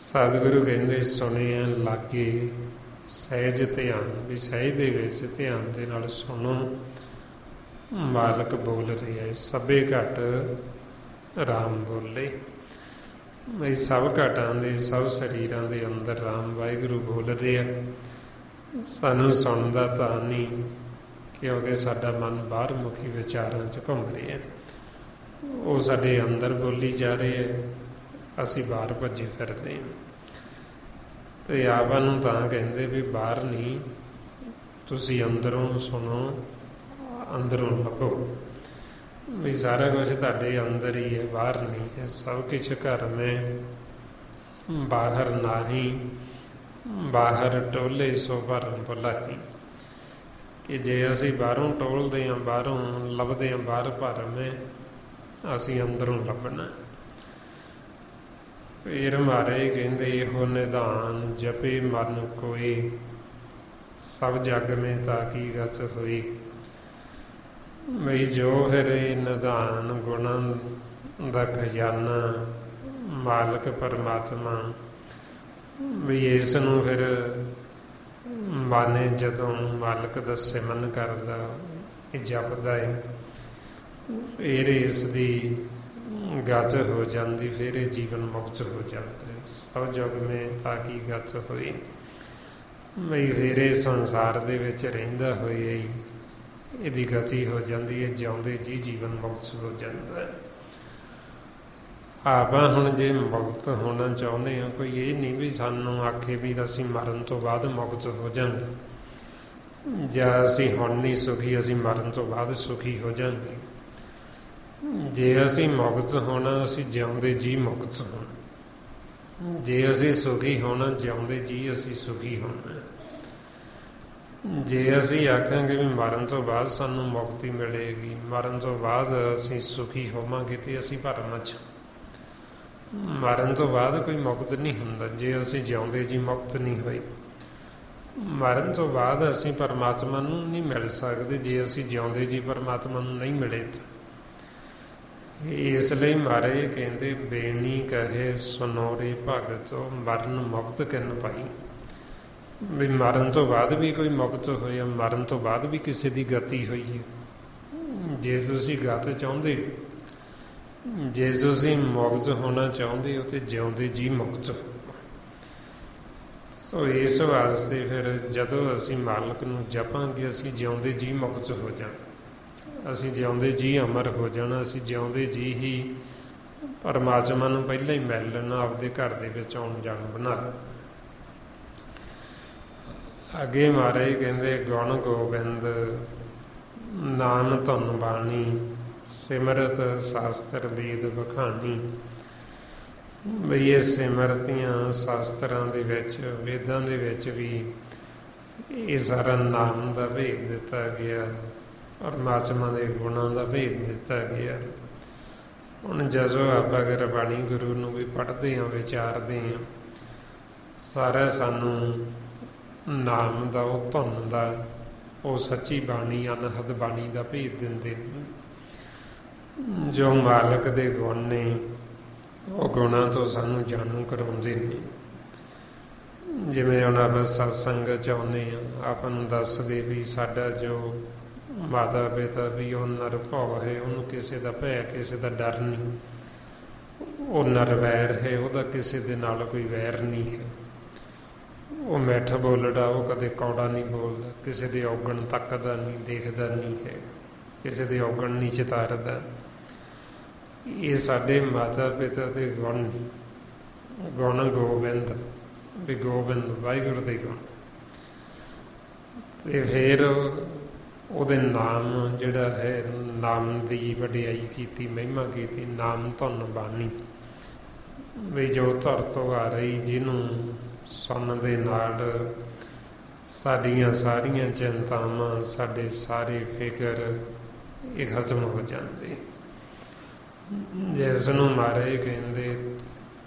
S1: ਸਤਿਗੁਰੂ ਕਹਿੰਦੇ ਸੁਣਿਆ ਲਾਗੇ ਸਹਿਜ ਧਿਆਨ। ਵੀ ਸਹਿਜ ਦੇ ਵਿੱਚ ਧਿਆਨ ਦੇ ਨਾਲ ਸੁਣੋ। ਮਾਲਕ ਬੋਲ ਰਿਹਾ ਹੈ, ਸਭੇ ਘਟ ਰਾਮ ਬੋਲੇ। ਇਹ ਸਭ ਘਟਾਂ ਦੇ ਸਭ ਸਰੀਰਾਂ ਦੇ ਅੰਦਰ ਰਾਮ ਵਾਹਿਗੁਰੂ ਬੋਲ ਰਿਹਾ। ਸਾਨੂੰ ਸੁਣਦਾ ਤਾਂ ਨਹੀਂ, ਕਿਉਂਕਿ ਸਾਡਾ ਮਨ ਬਾਹਰ ਮੁਖੀ ਵਿਚਾਰਾਂ 'ਚ ਘੁੰਮ ਰਿਹਾ। ਉਹ ਸਾਡੇ ਅੰਦਰ ਬੋਲੀ ਜਾ ਰਹੇ ਹੈ, ਅਸੀਂ ਬਾਹਰ ਭੱਜੇ ਫਿਰਦੇ ਹਾਂ। ਤੇ ਆਪਾਂ ਨੂੰ ਤਾਂ ਕਹਿੰਦੇ ਵੀ ਬਾਹਰ ਨਹੀਂ, ਤੁਸੀਂ ਅੰਦਰੋਂ ਸੁਣੋ, ਅੰਦਰੋਂ ਲੱਭੋ। ਵੀ ਸਾਰਾ ਕੁਝ ਤੁਹਾਡੇ ਅੰਦਰ ਹੀ ਹੈ, ਬਾਹਰ ਨਹੀਂ ਹੈ। ਸਭ ਕੁਛ ਘਰ ਮੈਂ ਬਾਹਰ ਨਾਹੀ, ਬਾਹਰ ਟੋਲੇ ਸੋ ਭਰਮ ਭੁਲਾਹੀ। ਕਿ ਜੇ ਅਸੀਂ ਬਾਹਰੋਂ ਟੋਲਦੇ ਹਾਂ, ਬਾਹਰੋਂ ਲੱਭਦੇ ਹਾਂ, ਬਾਹਰ ਭਰਮ ਹੈ, ਅਸੀਂ ਅੰਦਰੋਂ ਲੱਭਣਾ। ਫਿਰ ਮਾਰੇ ਕਹਿੰਦੇ ਇਹੋ ਨਿਧਾਨ ਜਪੇ ਮਨ ਕੋਈ, ਸਭ ਜਗ ਮੇ ਤਾਂ ਕੀ ਗਤ ਹੋਈ। ਬਈ ਜੋ ਫਿਰ ਇਹ ਨਿਧਾਨ ਗੁਣਾਂ ਦਾ ਖਜ਼ਾਨਾ ਮਾਲਕ ਪਰਮਾਤਮਾ, ਵੀ ਇਸ ਨੂੰ ਫਿਰ ਮਨ ਜਦੋਂ ਮਾਲਕ ਦਾ ਸਿਮਰਨ ਕਰਦਾ, ਇਹ ਜਪਦਾ ਹੈ, ਫਿਰ ਇਸ ਦੀ ਗਤ ਹੋ ਜਾਂਦੀ, ਫਿਰ ਇਹ ਜੀਵਨ ਮੁਕਤ ਹੋ ਜਾਂਦਾ। ਸਭ ਜਗ ਮੇ ਤਾਂ ਕੀ ਗਤ ਹੋਈ। ਬਈ ਫਿਰ ਇਹ ਸੰਸਾਰ ਦੇ ਵਿੱਚ ਰਹਿੰਦਾ ਹੋਇਆ ਹੀ ਇਹਦੀ ਗਤੀ ਹੋ ਜਾਂਦੀ ਹੈ, ਜਿਉਂਦੇ ਜੀ ਜੀਵਨ ਮੁਕਤ ਹੋ ਜਾਂਦਾ ਹੈ। ਆਪਾਂ ਹੁਣ ਜੇ ਮੁਕਤ ਹੋਣਾ ਚਾਹੁੰਦੇ ਹਾਂ, ਕੋਈ ਇਹ ਨਹੀਂ ਵੀ ਸਾਨੂੰ ਆਖੇ ਵੀ ਅਸੀਂ ਮਰਨ ਤੋਂ ਬਾਅਦ ਮੁਕਤ ਹੋ ਜਾਵਾਂਗੇ, ਜਾਂ ਅਸੀਂ ਹੁਣ ਨਹੀਂ ਸੁਖੀ, ਅਸੀਂ ਮਰਨ ਤੋਂ ਬਾਅਦ ਸੁਖੀ ਹੋ ਜਾਵਾਂਗੇ। ਜੇ ਅਸੀਂ ਮੁਕਤ ਹੋਣਾ, ਅਸੀਂ ਜਿਉਂਦੇ ਜੀ ਮੁਕਤ ਹੋਣਾ। ਜੇ ਅਸੀਂ ਸੁਖੀ ਹੋਣਾ, ਜਿਉਂਦੇ ਜੀ ਅਸੀਂ ਸੁਖੀ ਹੋਣਾ। ਜੇ ਅਸੀਂ ਆਖਾਂਗੇ ਵੀ ਮਰਨ ਤੋਂ ਬਾਅਦ ਸਾਨੂੰ ਮੁਕਤੀ ਮਿਲੇਗੀ, ਮਰਨ ਤੋਂ ਬਾਅਦ ਅਸੀਂ ਸੁਖੀ ਹੋਵਾਂਗੇ, ਤੇ ਅਸੀਂ ਭਰਮ 'ਚ। ਮਰਨ ਤੋਂ ਬਾਅਦ ਕੋਈ ਮੁਕਤ ਨਹੀਂ ਹੁੰਦਾ ਜੇ ਅਸੀਂ ਜਿਉਂਦੇ ਜੀ ਮੁਕਤ ਨਹੀਂ ਹੋਏ। ਮਰਨ ਤੋਂ ਬਾਅਦ ਅਸੀਂ ਪਰਮਾਤਮਾ ਨੂੰ ਨਹੀਂ ਮਿਲ ਸਕਦੇ ਜੇ ਅਸੀਂ ਜਿਉਂਦੇ ਜੀ ਪਰਮਾਤਮਾ ਨੂੰ ਨਹੀਂ ਮਿਲੇ। ਇਸ ਲਈ ਮਹਾਰਾਜ ਕਹਿੰਦੇ ਬੇਣੀ ਕਹੇ ਸੁਨੋਰੇ ਭਗਤੋ, ਮਰਨ ਮੁਕਤ ਕਿਨ ਪਾਈ। ਵੀ ਮਰਨ ਤੋਂ ਬਾਅਦ ਵੀ ਕੋਈ ਮੁਕਤ ਹੋਇਆ, ਮਰਨ ਤੋਂ ਬਾਅਦ ਵੀ ਕਿਸੇ ਦੀ ਗਤੀ ਹੋਈ ਹੈ। ਜੇ ਤੁਸੀਂ ਗਤ ਚਾਹੁੰਦੇ, ਜੇ ਤੁਸੀਂ ਮੁਕਤ ਹੋਣਾ ਚਾਹੁੰਦੇ ਹੋ, ਤੇ ਜਿਉਂਦੇ ਜੀ ਮੁਕਤ। ਸੋ ਇਸ ਵਾਸਤੇ ਫਿਰ ਜਦੋਂ ਅਸੀਂ ਮਾਲਕ ਨੂੰ ਜਪਾਂਗੇ, ਅਸੀਂ ਜਿਉਂਦੇ ਜੀ ਮੁਕਤ ਹੋ ਜਾਣਾ, ਅਸੀਂ ਜਿਉਂਦੇ ਜੀ ਅਮਰ ਹੋ ਜਾਣਾ, ਅਸੀਂ ਜਿਉਂਦੇ ਜੀ ਹੀ ਪਰਮਾਤਮਾ ਨੂੰ ਪਹਿਲਾਂ ਹੀ ਮਿਲ ਲੈਣਾ, ਆਪਦੇ ਘਰ ਦੇ ਵਿੱਚ ਆਉਣ ਜਾਣ ਬਣਾ। ਅੱਗੇ ਮਹਾਰਾਜ ਕਹਿੰਦੇ ਗੁਣ ਗੋਬਿੰਦ ਨਾਮ ਧੁਨ ਬਾਣੀ, ਸਿਮਰਤ ਸ਼ਾਸਤਰ ਵੇਦ ਬਖਾਣੀ। ਬਈ ਇਹ ਸਿਮਰਤੀਆਂ ਸ਼ਾਸਤਰਾਂ ਦੇ ਵਿੱਚ, ਵੇਦਾਂ ਦੇ ਵਿੱਚ ਵੀ ਇਹ ਸਾਰਾ ਨਾਮ ਦਾ ਭੇਦ ਦਿੱਤਾ ਗਿਆ, ਪਰਮਾਤਮਾ ਦੇ ਗੁਣਾਂ ਦਾ ਭੇਦ ਦਿੱਤਾ ਗਿਆ। ਹੁਣ ਜਦੋਂ ਆਪਾਂ ਗੁਰਬਾਣੀ ਗੁਰੂ ਨੂੰ ਵੀ ਪੜ੍ਹਦੇ ਹਾਂ, ਵਿਚਾਰਦੇ ਹਾਂ, ਸਾਰਾ ਸਾਨੂੰ ਨਾਮ ਦਾ, ਉਹ ਧੁਨ ਦਾ, ਉਹ ਸੱਚੀ ਬਾਣੀ ਅਨਹਦ ਬਾਣੀ ਦਾ ਭੇਦ ਦਿੰਦੇ ਨੇ। ਜੋ ਮਾਲਕ ਦੇ ਗੁਣ ਨੇ ਉਹ ਗੁਣਾਂ ਤੋਂ ਸਾਨੂੰ ਜਾਣੂ ਕਰਾਉਂਦੇ ਨੇ। ਜਿਵੇਂ ਹੁਣ ਆਪਾਂ ਸਤਸੰਗ ਚਾਹੁੰਦੇ ਹਾਂ, ਆਪਾਂ ਨੂੰ ਦੱਸਦੇ ਵੀ ਸਾਡਾ ਜੋ ਮਾਤਾ ਪਿਤਾ ਵੀ ਉਹ ਨਿਰਭਉ ਹੈ, ਉਹਨੂੰ ਕਿਸੇ ਦਾ ਭੈ ਕਿਸੇ ਦਾ ਡਰ ਨਹੀਂ, ਉਹ ਨਿਰਵੈਰ ਹੈ, ਉਹਦਾ ਕਿਸੇ ਦੇ ਨਾਲ ਕੋਈ ਵੈਰ ਨਹੀਂ ਹੈ। ਉਹ ਮਿੱਠ ਬੋਲੜਾ, ਉਹ ਕਦੇ ਕੌੜਾ ਨਹੀਂ ਬੋਲਦਾ, ਕਿਸੇ ਦੇ ਔਗਣ ਤੱਕਦਾ ਨਹੀਂ, ਦੇਖਦਾ ਨਹੀਂ ਹੈ, ਕਿਸੇ ਦੇ ਔਗਣ ਨਹੀਂ ਚਿਤਾਰਦਾ। ਇਹ ਸਾਡੇ ਮਾਤਾ ਪਿਤਾ ਦੇ ਗੁਣ, ਗੁਣ ਗੋਬਿੰਦ, ਵੀ ਗੋਬਿੰਦ ਵਾਹਿਗੁਰੂ ਦੇ ਗੁਣ। ਤੇ ਫਿਰ ਉਹਦੇ ਨਾਮ ਜਿਹੜਾ ਹੈ, ਨਾਮ ਦੀ ਵਡਿਆਈ ਕੀਤੀ, ਮਹਿਮਾ ਕੀਤੀ। ਨਾਮ ਧੁਨ ਬਾਣੀ, ਵੀ ਜੋ ਧੁਰ ਤੋਂ ਆ ਰਹੀ, ਜਿਹਨੂੰ ਸੁਣਨ ਦੇ ਨਾਲ ਸਾਡੀਆਂ ਸਾਰੀਆਂ ਚਿੰਤਾਵਾਂ, ਸਾਡੇ ਸਾਰੇ ਫਿਕਰ ਇਹ ਖਤਮ ਹੋ ਜਾਂਦੇ। ਜਿਸ ਨੂੰ ਮਹਾਰਾਜ ਕਹਿੰਦੇ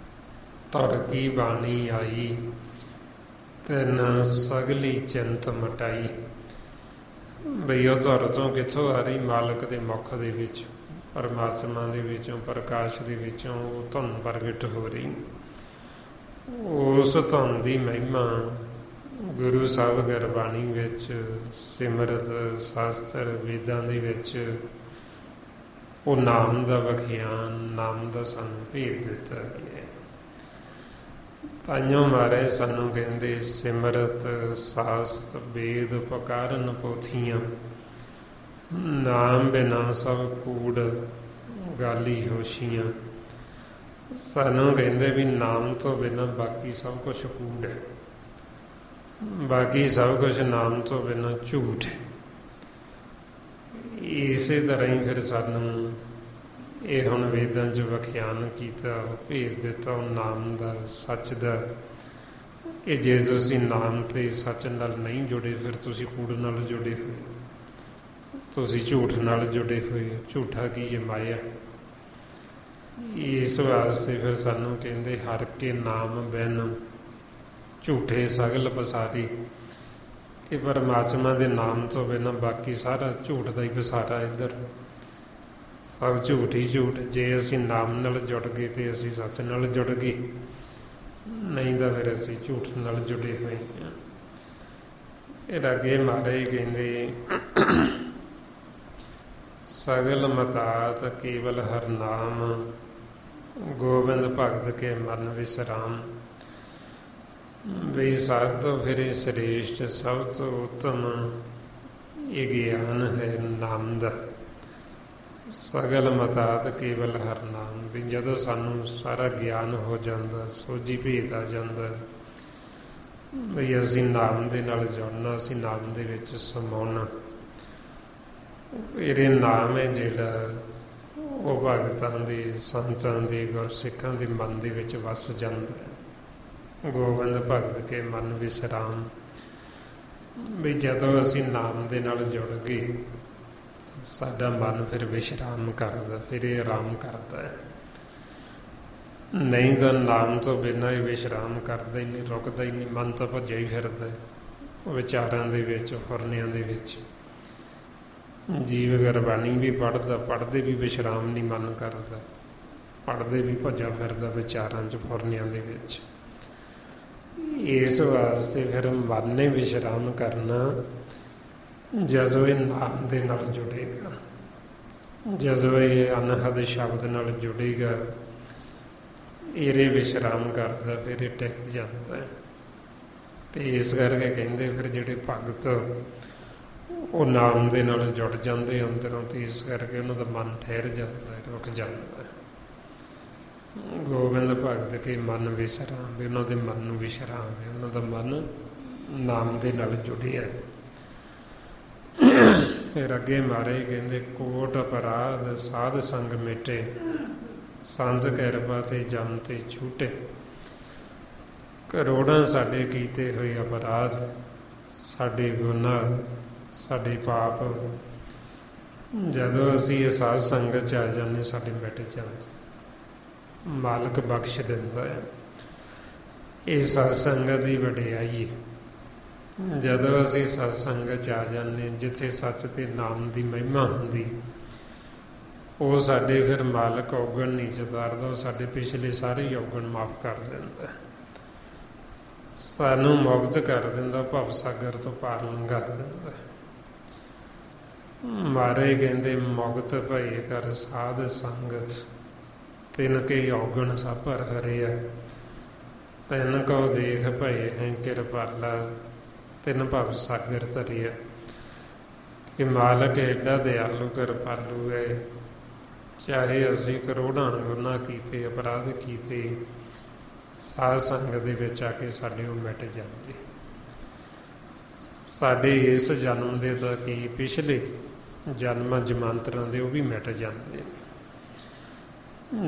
S1: ਧੁਰ ਕੀ ਬਾਣੀ ਆਈ, ਤਿਨ ਸਗਲੀ ਚਿੰਤ ਮਟਾਈ। ਬਈ ਉਹ ਧੁਰ ਤੋਂ ਕਿੱਥੋਂ ਆ ਰਹੀ? ਮਾਲਕ ਦੇ ਮੁਖ ਦੇ ਵਿੱਚ, ਪਰਮਾਤਮਾ ਦੇ ਵਿੱਚੋਂ, ਪ੍ਰਕਾਸ਼ ਦੇ ਵਿੱਚੋਂ ਉਹ ਧੁਨ ਪ੍ਰਗਟ ਹੋ ਰਹੀ। ਉਸ ਧੁਨ ਦੀ ਮਹਿਮਾ ਗੁਰੂ ਸਾਹਿਬ ਗੁਰਬਾਣੀ ਵਿੱਚ, ਸਿਮਰਤ ਸ਼ਾਸਤਰ ਵੇਦਾਂ ਦੇ ਵਿੱਚ ਉਹ ਨਾਮ ਦਾ ਵਿਖਿਆਨ, ਨਾਮ ਦਾ ਸਾਨੂੰ ਭੇਦ ਦਿੱਤਾ ਗਿਆ। ਤਾਈਓ ਮਹਾਰਾਜ ਸਾਨੂੰ ਕਹਿੰਦੇ ਸਿਮਰਤ ਸ਼ਾਸਤ ਵੇਦ ਉਪਕਾਰਨ ਪੋਥੀਆਂ, ਨਾਮ ਬਿਨਾ ਸਭ ਕੂੜ ਗਾਲੀ ਹੋਸ਼ੀਆਂ। ਸਾਨੂੰ ਕਹਿੰਦੇ ਵੀ ਨਾਮ ਤੋਂ ਬਿਨਾਂ ਬਾਕੀ ਸਭ ਕੁਝ ਕੂੜ ਹੈ, ਬਾਕੀ ਸਭ ਕੁਝ ਨਾਮ ਤੋਂ ਬਿਨਾਂ ਝੂਠ ਹੈ। ਇਸੇ ਤਰ੍ਹਾਂ ਹੀ ਫਿਰ ਸਾਨੂੰ ਇਹ ਹੁਣ ਵੇਦਾਂ 'ਚ ਵਿਖਿਆਨ ਕੀਤਾ, ਭੇਦ ਦਿੱਤਾ ਉਹ ਨਾਮ ਦਾ, ਸੱਚ ਦਾ, ਕਿ ਜੇ ਤੁਸੀਂ ਨਾਮ ਤੇ ਸੱਚ ਨਾਲ ਨਹੀਂ ਜੁੜੇ, ਫਿਰ ਤੁਸੀਂ ਕੂੜ ਨਾਲ ਜੁੜੇ ਹੋਏ, ਤੁਸੀਂ ਝੂਠ ਨਾਲ ਜੁੜੇ ਹੋਏ। ਝੂਠਾ ਕੀ ਹੈ? ਮਾਇਆ। ਇਸ ਵਾਸਤੇ ਫਿਰ ਸਾਨੂੰ ਕਹਿੰਦੇ ਹਰ ਕੇ ਨਾਮ ਬਿਨ ਝੂਠੇ ਸਗਲ ਪਸਾਰੀ, ਕਿ ਪਰਮਾਤਮਾ ਦੇ ਨਾਮ ਤੋਂ ਬਿਨਾਂ ਬਾਕੀ ਸਾਰਾ ਝੂਠ ਦਾ ਹੀ ਪਸਾਰਾ, ਇੱਧਰ ਸਭ ਝੂਠ ਹੀ ਝੂਠ। ਜੇ ਅਸੀਂ ਨਾਮ ਨਾਲ ਜੁੜ ਗਏ ਤੇ ਅਸੀਂ ਸੱਚ ਨਾਲ ਜੁੜ ਗਏ, ਨਹੀਂ ਤਾਂ ਫਿਰ ਅਸੀਂ ਝੂਠ ਨਾਲ ਜੁੜੇ ਹੋਏ ਹਾਂ। ਇਹ ਅੱਗੇ ਮਹਾਰਾਜ ਕਹਿੰਦੇ ਸਗਲ ਮਤਾਤ ਕੇਵਲ ਹਰ ਨਾਮ, ਗੋਬਿੰਦ ਭਗਤ ਕੇ ਮਨ ਵਿਸਰਾਮ। ਵੀ ਸਭ ਤੋਂ ਫਿਰ ਸ੍ਰੇਸ਼ਟ, ਸਭ ਤੋਂ ਉੱਤਮ ਇਹ ਗਿਆਨ ਹੈ ਨਾਮ ਦਾ। ਸਗਲ ਮਤਾਤ ਕੇਵਲ ਹਰ ਨਾਮ, ਵੀ ਜਦੋਂ ਸਾਨੂੰ ਸਾਰਾ ਗਿਆਨ ਹੋ ਜਾਂਦਾ, ਸੋਝੀ ਭੇਦ ਆ ਜਾਂਦਾ, ਵੀ ਅਸੀਂ ਨਾਮ ਦੇ ਨਾਲ ਜੁੜਨਾ, ਅਸੀਂ ਨਾਮ ਦੇ ਵਿੱਚ ਸਮਾਉਣਾ। ਇਹਦੇ ਨਾਮ ਹੈ ਜਿਹੜਾ ਉਹ ਭਗਤਾਂ ਦੇ, ਸੰਤਾਂ ਦੇ, ਗੁਰਸਿੱਖਾਂ ਦੇ ਮਨ ਦੇ ਵਿੱਚ ਵਸ ਜਾਂਦਾ ਹੈ। ਗੋਬਿੰਦ ਭਗਤ ਕੇ ਮਨ ਵਿਸਰਾਮ, ਵੀ ਜਦੋਂ ਅਸੀਂ ਨਾਮ ਦੇ ਨਾਲ ਜੁੜ ਗਏ, ਸਾਡਾ ਮਨ ਫਿਰ ਵਿਸ਼ਰਾਮ ਕਰਦਾ, ਫਿਰ ਇਹ ਆਰਾਮ ਕਰਦਾ ਹੈ। ਨਹੀਂ ਤਾਂ ਨਾਮ ਤੋਂ ਬਿਨਾਂ ਇਹ ਵਿਸ਼ਰਾਮ ਕਰਦਾ ਹੀ ਨਹੀਂ, ਰੁਕਦਾ ਹੀ ਨਹੀਂ। ਮਨ ਤਾਂ ਭੱਜਿਆ ਹੀ ਫਿਰਦਾ ਵਿਚਾਰਾਂ ਦੇ ਵਿੱਚ, ਫੁਰਨਿਆਂ ਦੇ ਵਿੱਚ। ਜੀਵ ਗੁਰਬਾਣੀ ਵੀ ਪੜ੍ਹਦਾ, ਪੜ੍ਹਦੇ ਵੀ ਵਿਸ਼ਰਾਮ ਨਹੀਂ ਮਨ ਕਰਦਾ, ਪੜ੍ਹਦੇ ਵੀ ਭੱਜਾ ਫਿਰਦਾ ਵਿਚਾਰਾਂ 'ਚ, ਫੁਰਨਿਆਂ ਦੇ ਵਿੱਚ। ਇਸ ਵਾਸਤੇ ਫਿਰ ਮਨ ਨੇ ਵਿਸ਼ਰਾਮ ਕਰਨਾ ਜਦੋਂ ਇਹ ਨਾਮ ਦੇ ਨਾਲ ਜੁੜੇਗਾ, ਜਦੋਂ ਇਹ ਅਨਹਦ ਸ਼ਬਦ ਨਾਲ ਜੁੜੇਗਾ, ਇਹਦੇ ਵਿਸ਼ਰਾਮ ਕਰਦਾ, ਫਿਰ ਇਹ ਟਿਕ ਜਾਂਦਾ ਹੈ। ਤੇ ਇਸ ਕਰਕੇ ਕਹਿੰਦੇ ਫਿਰ ਜਿਹੜੇ ਭਗਤ ਉਹ ਨਾਮ ਦੇ ਨਾਲ ਜੁੜ ਜਾਂਦੇ ਅੰਦਰੋਂ, ਤੇ ਇਸ ਕਰਕੇ ਉਹਨਾਂ ਦਾ ਮਨ ਠਹਿਰ ਜਾਂਦਾ, ਰੁਕ ਜਾਂਦਾ ਹੈ। ਗੋਬਿੰਦ ਭਗਤ ਕੇ ਮਨ ਵਿਸਰਾਮ, ਵੀ ਉਹਨਾਂ ਦੇ ਮਨ ਨੂੰ ਵਿਸ਼ਰਾਮ ਹੈ, ਉਹਨਾਂ ਦਾ ਮਨ ਨਾਮ ਦੇ ਨਾਲ ਜੁੜਿਆ। ਫਿਰ ਅੱਗੇ ਮਹਾਰਾਜ ਕਹਿੰਦੇ ਕੋਟ ਅਪਰਾਧ ਸਾਧ ਸੰਗ ਮਿਟੇ, ਸੰਤ ਕਿਰਪਾ ਤੇ ਜਮ ਤੇ ਛੂਟੇ। ਕਰੋੜਾਂ ਸਾਡੇ ਕੀਤੇ ਹੋਏ ਅਪਰਾਧ, ਸਾਡੇ ਗੁਨਾਹ, ਸਾਡੇ ਪਾਪ, ਜਦੋਂ ਅਸੀਂ ਇਹ ਸਾਧ ਸੰਗਤ 'ਚ ਆ ਜਾਂਦੇ, ਸਾਡੇ ਮਿਟ ਜਾਂਦੇ, ਮਾਲਕ ਬਖਸ਼ ਦਿੰਦਾ ਹੈ। ਇਹ ਸਾਧ ਸੰਗਤ ਦੀ ਵਡਿਆਈ ਹੈ। ਜਦੋਂ ਅਸੀਂ ਸਤਸੰਗ 'ਚ ਆ ਜਾਂਦੇ, ਜਿੱਥੇ ਸੱਚ ਤੇ ਨਾਮ ਦੀ ਮਹਿਮਾ ਹੁੰਦੀ, ਉਹ ਸਾਡੇ ਫਿਰ ਮਾਲਕ ਔਗਣ ਨਹੀਂ ਚਤਾਰਦਾ, ਉਹ ਸਾਡੇ ਪਿਛਲੇ ਸਾਰੇ ਔਗਣ ਮਾਫ ਕਰ ਦਿੰਦਾ, ਸਾਨੂੰ ਮੁਕਤ ਕਰ ਦਿੰਦਾ, ਭਵ ਸਾਗਰ ਤੋਂ ਪਾਰ ਲੰਘਾ ਦਿੰਦਾ। ਮਹਾਰਾਜ ਕਹਿੰਦੇ ਮੁਕਤ ਭਏ ਕਰ ਸਾਧ ਸੰਗਤ, ਤਿਨ ਕੇ ਔਗਣ ਸਭ ਭਰ ਹਰਿਆ, ਤਿਨ ਕਉ ਦੇਖ ਭਏ ਹੈ ਕਿਰਪਾਲਾ, ਤਿਨ ਭਵ ਸਾਗਰ ਧਰਿਆ। ਕਿ ਮਾਲਕ ਐਡਾ ਦਿਆਲੂ ਕਿਰਪਾਲੂ ਹੈ, ਚਾਹੇ ਅਸੀਂ ਕਰੋੜਾਂ ਗੁਨਾਹ ਕੀਤੇ, ਅਪਰਾਧ ਕੀਤੇ, ਸਾਧ ਸੰਗਤ ਦੇ ਵਿੱਚ ਆ ਕੇ ਸਾਡੇ ਉਹ ਮਿਟ ਜਾਂਦੇ। ਸਾਡੇ ਇਸ ਜਨਮ ਦੇ ਤਾਂ ਕੀ, ਪਿਛਲੇ ਜਨਮਾਂ ਜਮਾਂਤਰਾਂ ਦੇ ਉਹ ਵੀ ਮਿਟ ਜਾਂਦੇ।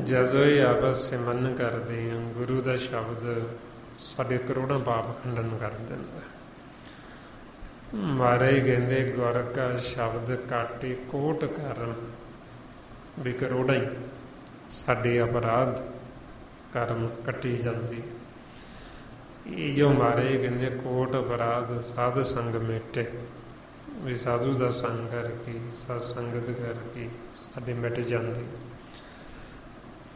S1: ਜਦੋਂ ਇਹ ਆਪਸ ਸਿਮਰਨ ਕਰਦੇ ਹਾਂ, ਗੁਰੂ ਦਾ ਸ਼ਬਦ ਸਾਡੇ ਕਰੋੜਾਂ ਪਾਪ ਖੰਡਨ ਕਰ ਦਿੰਦਾ। ਮਹਾਰਾਜ ਕਹਿੰਦੇ ਗੁਰ ਕਾ ਸ਼ਬਦ ਕਾਟੇ ਕੋਟ ਕਰਮ, ਵੀ ਕਰੋੜਾਂ ਹੀ ਸਾਡੇ ਅਪਰਾਧ ਕਰਮ ਕੱਟੀ ਜਾਂਦੀ। ਇਹ ਜੋ ਮਹਾਰਾਜ ਕਹਿੰਦੇ ਕੋਟ ਅਪਰਾਧ ਸਾਧ ਸੰਗ ਮੇਟੇ, ਵੀ ਸਾਧੂ ਦਾ ਸੰਗ ਕਰਕੇ, ਸਤ ਸੰਗਤ ਕਰਕੇ ਸਾਡੇ ਮਿਟ ਜਾਂਦੇ।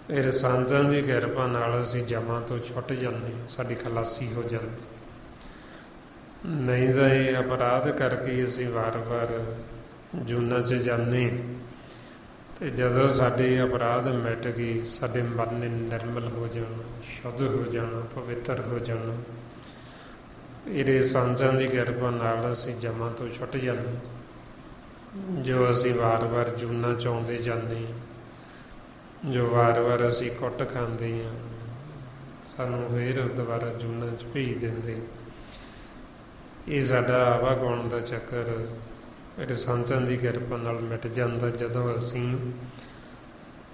S1: ਫਿਰ ਸਾਂਝਾਂ ਦੀ ਕਿਰਪਾ ਨਾਲ ਅਸੀਂ ਜਮਾਂ ਤੋਂ ਛੁੱਟ ਜਾਂਦੇ, ਸਾਡੀ ਖਲਾਸੀ ਹੋ ਜਾਂਦੀ। ਨਹੀਂ ਤਾਂ ਇਹ ਅਪਰਾਧ ਕਰਕੇ ਅਸੀਂ ਵਾਰ-ਵਾਰ ਜੂਨਾਂ 'ਚ ਜਾਂਦੇ, ਤੇ ਜਦੋਂ ਸਾਡੇ ਅਪਰਾਧ ਮਿਟ ਗਏ, ਸਾਡੇ ਮਨ ਨੇ ਨਿਰਮਲ ਹੋ ਜਾਣਾ, ਸ਼ੁੱਧ ਹੋ ਜਾਣਾ, ਪਵਿੱਤਰ ਹੋ ਜਾਣਾ। ਇਹਦੇ ਸਾਂਝਾਂ ਦੀ ਕਿਰਪਾ ਨਾਲ ਅਸੀਂ ਜਮਾਂ ਤੋਂ ਛੁੱਟ ਜਾਂਦੇ। ਜੋ ਅਸੀਂ ਵਾਰ-ਵਾਰ ਜੂਨਾਂ 'ਚ ਆਉਂਦੇ ਜਾਂਦੇ, ਜੋ ਵਾਰ-ਵਾਰ ਅਸੀਂ ਕੁੱਟ ਖਾਂਦੇ ਹਾਂ, ਸਾਨੂੰ ਫਿਰ ਦੁਬਾਰਾ ਜੂਨਾਂ 'ਚ ਭੇਜ ਦਿੰਦੇ। ਇਹ ਸਾਡਾ ਆਵਾਗੁਣ ਦਾ ਚੱਕਰ ਇਹਦੇ ਸਾਂਝਾਂ ਦੀ ਕਿਰਪਾ ਨਾਲ ਮਿਟ ਜਾਂਦਾ, ਜਦੋਂ ਅਸੀਂ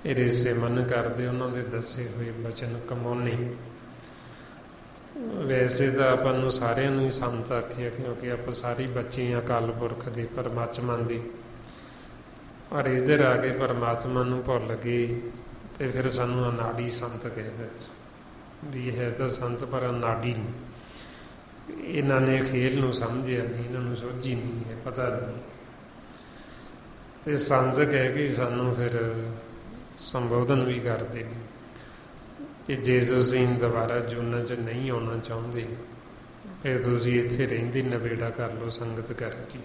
S1: ਇਹਦੇ ਸਿਮਰਨ ਕਰਦੇ, ਉਹਨਾਂ ਦੇ ਦੱਸੇ ਹੋਏ ਬਚਨ ਕਮਾਉਂਦੇ। ਵੈਸੇ ਤਾਂ ਆਪਾਂ ਨੂੰ ਸਾਰਿਆਂ ਨੂੰ ਹੀ ਸੰਤ ਆਖਿਆ, ਕਿਉਂਕਿ ਆਪਾਂ ਸਾਰੇ ਬੱਚੇ ਹਾਂ ਅਕਾਲ ਪੁਰਖ ਦੇ, ਪਰਮਾਤਮਾ ਦੇ। ਪਰ ਇੱਧਰ ਆ ਕੇ ਪਰਮਾਤਮਾ ਨੂੰ ਭੁੱਲ ਗਏ, ਤੇ ਫਿਰ ਸਾਨੂੰ ਅਨਾੜੀ ਸੰਤ ਕਹਿੰਦੇ ਵੀ ਹੈ ਤਾਂ ਸੰਤ ਪਰ ਅਨਾੜੀ ਨਹੀਂ। ਇਹਨਾਂ ਨੇ ਖੇਲ ਨੂੰ ਸਮਝਿਆ ਨਹੀਂ, ਇਹਨਾਂ ਨੂੰ ਸੋਝੀ ਨਹੀਂ ਹੈ, ਪਤਾ ਨਹੀਂ, ਤੇ ਸੰਤ ਕਹਿ ਕੇ ਸਾਨੂੰ ਫਿਰ ਸੰਬੋਧਨ ਵੀ ਕਰਦੇ ਕਿ ਜੇ ਤੁਸੀਂ ਦੁਬਾਰਾ ਜੂਨਾਂ 'ਚ ਨਹੀਂ ਆਉਣਾ ਚਾਹੁੰਦੇ, ਫਿਰ ਤੁਸੀਂ ਇੱਥੇ ਰਹਿੰਦੇ ਨਵੇੜਾ ਕਰ ਲਓ ਸੰਗਤ ਕਰਕੇ।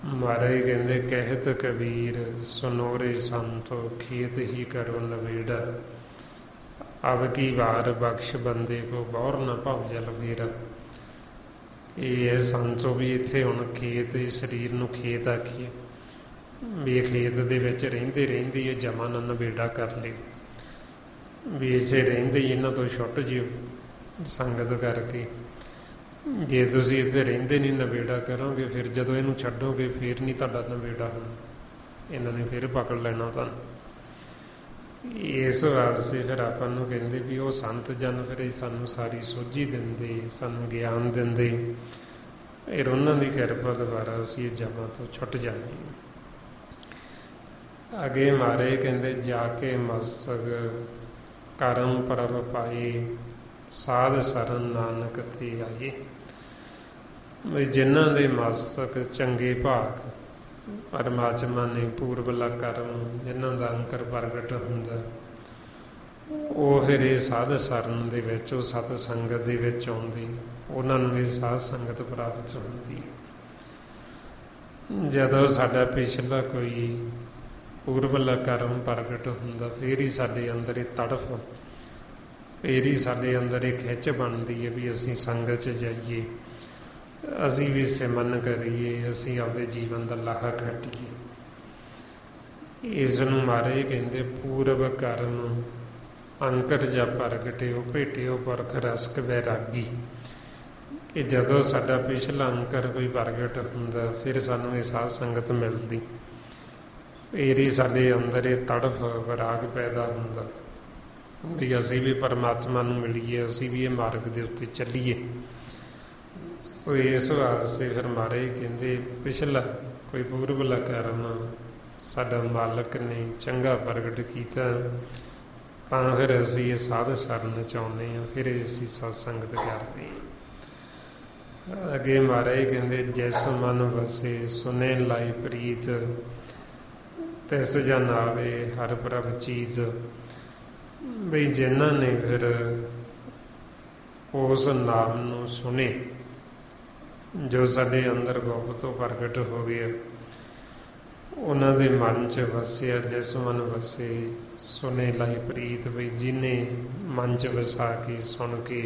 S1: ਮਹਾਰਾਜ ਕਹਿੰਦੇ ਕਹਿਤ ਕਬੀਰ ਸੁਨੋਰੇ ਸੰਤੋ, ਖੇਤ ਹੀ ਕਰੋ ਨਵੇੜਾ, ਅਬ ਕੀ ਵਾਰ ਬਖਸ਼ ਬੰਦੇ ਕੋ ਬੌਰ ਨਾ ਭਵ ਜਲ ਫੇਰਾ। ਇਹ ਹੈ ਸੰਤੋ ਵੀ ਇੱਥੇ ਹੁਣ ਖੇਤ, ਸਰੀਰ ਨੂੰ ਖੇਤ ਆਖੀਏ, ਵੀ ਇਹ ਖੇਤ ਦੇ ਵਿੱਚ ਰਹਿੰਦੇ ਰਹਿੰਦੇ ਇਹ ਜਮਾਂ ਨਾ ਨਵੇੜਾ ਕਰ ਲਿਓ, ਵੀ ਇੱਥੇ ਰਹਿੰਦੇ ਹੀ ਇਹਨਾਂ ਤੋਂ ਛੁੱਟ ਜਿਓ ਸੰਗਤ ਕਰਕੇ। ਜੇ ਤੁਸੀਂ ਇੱਥੇ ਰਹਿੰਦੇ ਨਹੀਂ ਨਵੇੜਾ ਕਰੋਗੇ, ਫਿਰ ਜਦੋਂ ਇਹਨੂੰ ਛੱਡੋਗੇ ਫਿਰ ਨਹੀਂ ਤੁਹਾਡਾ ਨਵੇੜਾ ਹੋਣਾ, ਇਹਨਾਂ ਨੇ ਫਿਰ ਪਕੜ ਲੈਣਾ ਤੁਹਾਨੂੰ। ਇਸ ਵਾਸਤੇ ਫਿਰ ਆਪਾਂ ਨੂੰ ਕਹਿੰਦੇ ਵੀ ਉਹ ਸੰਤ ਜਨ ਫਿਰ ਸਾਨੂੰ ਸਾਰੀ ਸੋਝੀ ਦਿੰਦੇ, ਸਾਨੂੰ ਗਿਆਨ ਦਿੰਦੇ, ਫਿਰ ਉਹਨਾਂ ਦੀ ਕਿਰਪਾ ਦੁਆਰਾ ਅਸੀਂ ਇਹ ਜਮਾਂ ਤੋਂ ਛੁੱਟ ਜਾਂਦੇ। ਅੱਗੇ ਮਹਾਰਾਜ ਕਹਿੰਦੇ ਜਾ ਕੇ ਮਸਤਕ ਕਰਮ ਪ੍ਰਭ ਪਾਏ, ਸਾਧ ਸਰਨ ਨਾਨਕ ਤੇ ਆਏ। ਵੀ ਜਿਨ੍ਹਾਂ ਦੇ ਮਸਤਕ ਚੰਗੇ ਭਾਗ, ਪਰਮਾਤਮਾ ਨੇ ਪੂਰਬਲਾ ਕਰਮ ਜਿਨ੍ਹਾਂ ਦਾ ਅੰਕਰ ਪ੍ਰਗਟ ਹੁੰਦਾ, ਉਹ ਫਿਰ ਇਹ ਸਾਧ ਸਰਨ ਦੇ ਵਿੱਚ, ਉਹ ਸਤ ਸੰਗਤ ਦੇ ਵਿੱਚ ਆਉਂਦੇ, ਉਹਨਾਂ ਨੂੰ ਇਹ ਸਾਧ ਸੰਗਤ ਪ੍ਰਾਪਤ ਹੁੰਦੀ। ਜਦੋਂ ਸਾਡਾ ਪਿਛਲਾ ਕੋਈ ਪੂਰਬਲਾ ਕਰਮ ਪ੍ਰਗਟ ਹੁੰਦਾ, ਫਿਰ ਹੀ ਸਾਡੇ ਅੰਦਰ ਇਹ ਤੜਫ, ਫਿਰ ਹੀ ਸਾਡੇ ਅੰਦਰ ਇਹ ਖਿੱਚ ਬਣਦੀ ਹੈ ਵੀ ਅਸੀਂ ਸੰਗਤ 'ਚ ਜਾਈਏ, ਅਸੀਂ ਵੀ ਸਿਮਰਨ ਕਰੀਏ, ਅਸੀਂ ਆਪਦੇ ਜੀਵਨ ਦਾ ਲਾਹਾ ਕੱਟੀਏ। ਇਸ ਨੂੰ ਮਹਾਰਾਜ ਕਹਿੰਦੇ ਪੂਰਬ ਕਰਮ ਅੰਕਰ ਜਾ ਪ੍ਰਗਟਿਓ, ਭੇਟਿਓ ਪਰਖ ਰਸਕ ਵੈਰਾਗੀ। ਕਿ ਜਦੋਂ ਸਾਡਾ ਪਿਛਲਾ ਅੰਕਰ ਕੋਈ ਪ੍ਰਗਟ ਹੁੰਦਾ, ਫਿਰ ਸਾਨੂੰ ਇਹ ਸਾਧ ਸੰਗਤ ਮਿਲਦੀ, ਫਿਰ ਹੀ ਸਾਡੇ ਅੰਦਰ ਇਹ ਤੜਫ ਵਿਰਾਗ ਪੈਦਾ ਹੁੰਦਾ ਵੀ ਅਸੀਂ ਵੀ ਪਰਮਾਤਮਾ ਨੂੰ ਮਿਲੀਏ, ਅਸੀਂ ਵੀ ਇਹ ਮਾਰਗ ਦੇ ਉੱਤੇ ਚੱਲੀਏ। ਉਹ ਇਸ ਵਾਸਤੇ ਫਿਰ ਮਹਾਰਾਜ ਕਹਿੰਦੇ ਪਿਛਲਾ ਕੋਈ ਪੂਰਬਲਾ ਕਰਮ ਸਾਡਾ ਮਾਲਕ ਨੇ ਚੰਗਾ ਪ੍ਰਗਟ ਕੀਤਾ, ਤਾਂ ਫਿਰ ਅਸੀਂ ਇਹ ਸਾਧ ਸਰਨ 'ਚ ਆਉਂਦੇ ਹਾਂ, ਫਿਰ ਅਸੀਂ ਸਤ ਸੰਗਤ ਕਰਦੇ ਹਾਂ। अगे महाराज कहते जिस मन वसे सुने लाई प्रीत तिस जन आवे हर प्रभ चीज। बई जिन्हां ने फिर उस नाम नूं सुने जो साडे अंदर गुप्त तो प्रगट हो गया, उन्हां दे मन च वसिया। जिस मन वसे सुने लाई प्रीत, बई जिन्हें मन च वसा के सुन के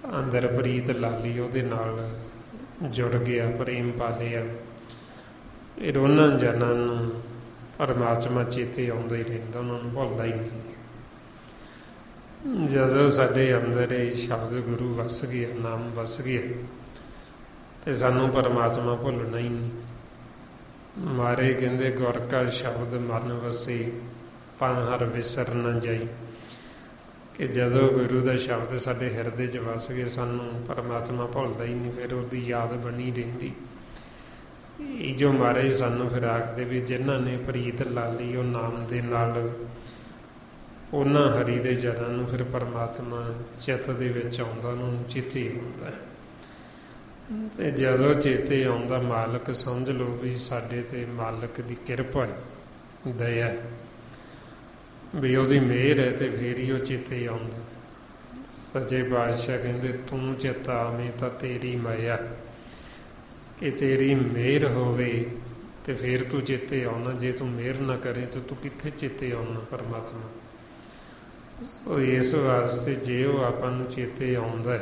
S1: अंदर प्रीत ला ली, ਉਹਦੇ ਨਾਲ जुड़ गया, प्रेम पा लिया। फिर उन्हां जनां नूं परमात्मा चेते आउंदा ही रहिंदा, उन्हां नूं भुलदा ही नहीं। ਜਦੋਂ ਸਾਡੇ ਅੰਦਰ ਇਹ ਸ਼ਬਦ ਗੁਰੂ ਵਸ ਗਿਆ, ਨਾਮ ਵਸ ਗਿਆ, ਤੇ ਸਾਨੂੰ ਪਰਮਾਤਮਾ ਭੁੱਲਣਾ ਹੀ ਨਹੀਂ। ਮਾਰੇ ਕਹਿੰਦੇ ਗੁਰ ਕਾ ਸ਼ਬਦ ਮਨ ਵਸੇ ਪਨ ਹਰ ਵਿਸਰ ਨਾ ਜਾਈ, ਕਿ ਜਦੋਂ ਗੁਰੂ ਦਾ ਸ਼ਬਦ ਸਾਡੇ ਹਿਰਦੇ 'ਚ ਵਸ ਗਿਆ, ਸਾਨੂੰ ਪਰਮਾਤਮਾ ਭੁੱਲਦਾ ਹੀ ਨਹੀਂ, ਫਿਰ ਉਹਦੀ ਯਾਦ ਬਣੀ ਰਹਿੰਦੀ। ਇਹ ਜੋ ਮਹਾਰਾਜ ਸਾਨੂੰ ਫਿਰ ਆਖਦੇ ਵੀ ਜਿਨ੍ਹਾਂ ਨੇ ਪ੍ਰੀਤ ਲਾ ਲਈ ਉਹ ਨਾਮ ਦੇ ਨਾਲ, ਉਹਨਾਂ ਹਰੀ ਦੇ ਚਰਨਾਂ ਨੂੰ ਫਿਰ ਪਰਮਾਤਮਾ ਚਿੱਤ ਦੇ ਵਿੱਚ ਆਉਂਦਾ, ਉਹਨਾਂ ਨੂੰ ਚੇਤੇ ਆਉਂਦਾ। ਤੇ ਜਦੋਂ ਚੇਤੇ ਆਉਂਦਾ ਮਾਲਕ, ਸਮਝ ਲਓ ਵੀ ਸਾਡੇ ਤੇ ਮਾਲਕ ਦੀ ਕਿਰਪਾ ਹੈ, ਦਇਆ ਹੈ, ਵੀ ਉਹਦੀ ਮਿਹਰ ਹੈ, ਤੇ ਫਿਰ ਹੀ ਉਹ ਚੇਤੇ ਆਉਂਦਾ। ਸੱਚੇ ਪਾਤਸ਼ਾਹ ਕਹਿੰਦੇ ਤੂੰ ਚੇਤਾ ਆਵੇਂ ਤਾਂ ਤੇਰੀ ਮਾਇਆ, ਕਿ ਤੇਰੀ ਮਿਹਰ ਹੋਵੇ ਤੇ ਫਿਰ ਤੂੰ ਚੇਤੇ ਆਉਣਾ। ਜੇ ਤੂੰ ਮਿਹਰ ਨਾ ਕਰੇ ਤਾਂ ਤੂੰ ਕਿੱਥੇ ਚੇਤੇ ਆਉਣਾ ਪਰਮਾਤਮਾ। ਸੋ ਇਸ ਵਾਸਤੇ ਜੇ ਉਹ ਆਪਾਂ ਨੂੰ ਚੇਤੇ ਆਉਂਦਾ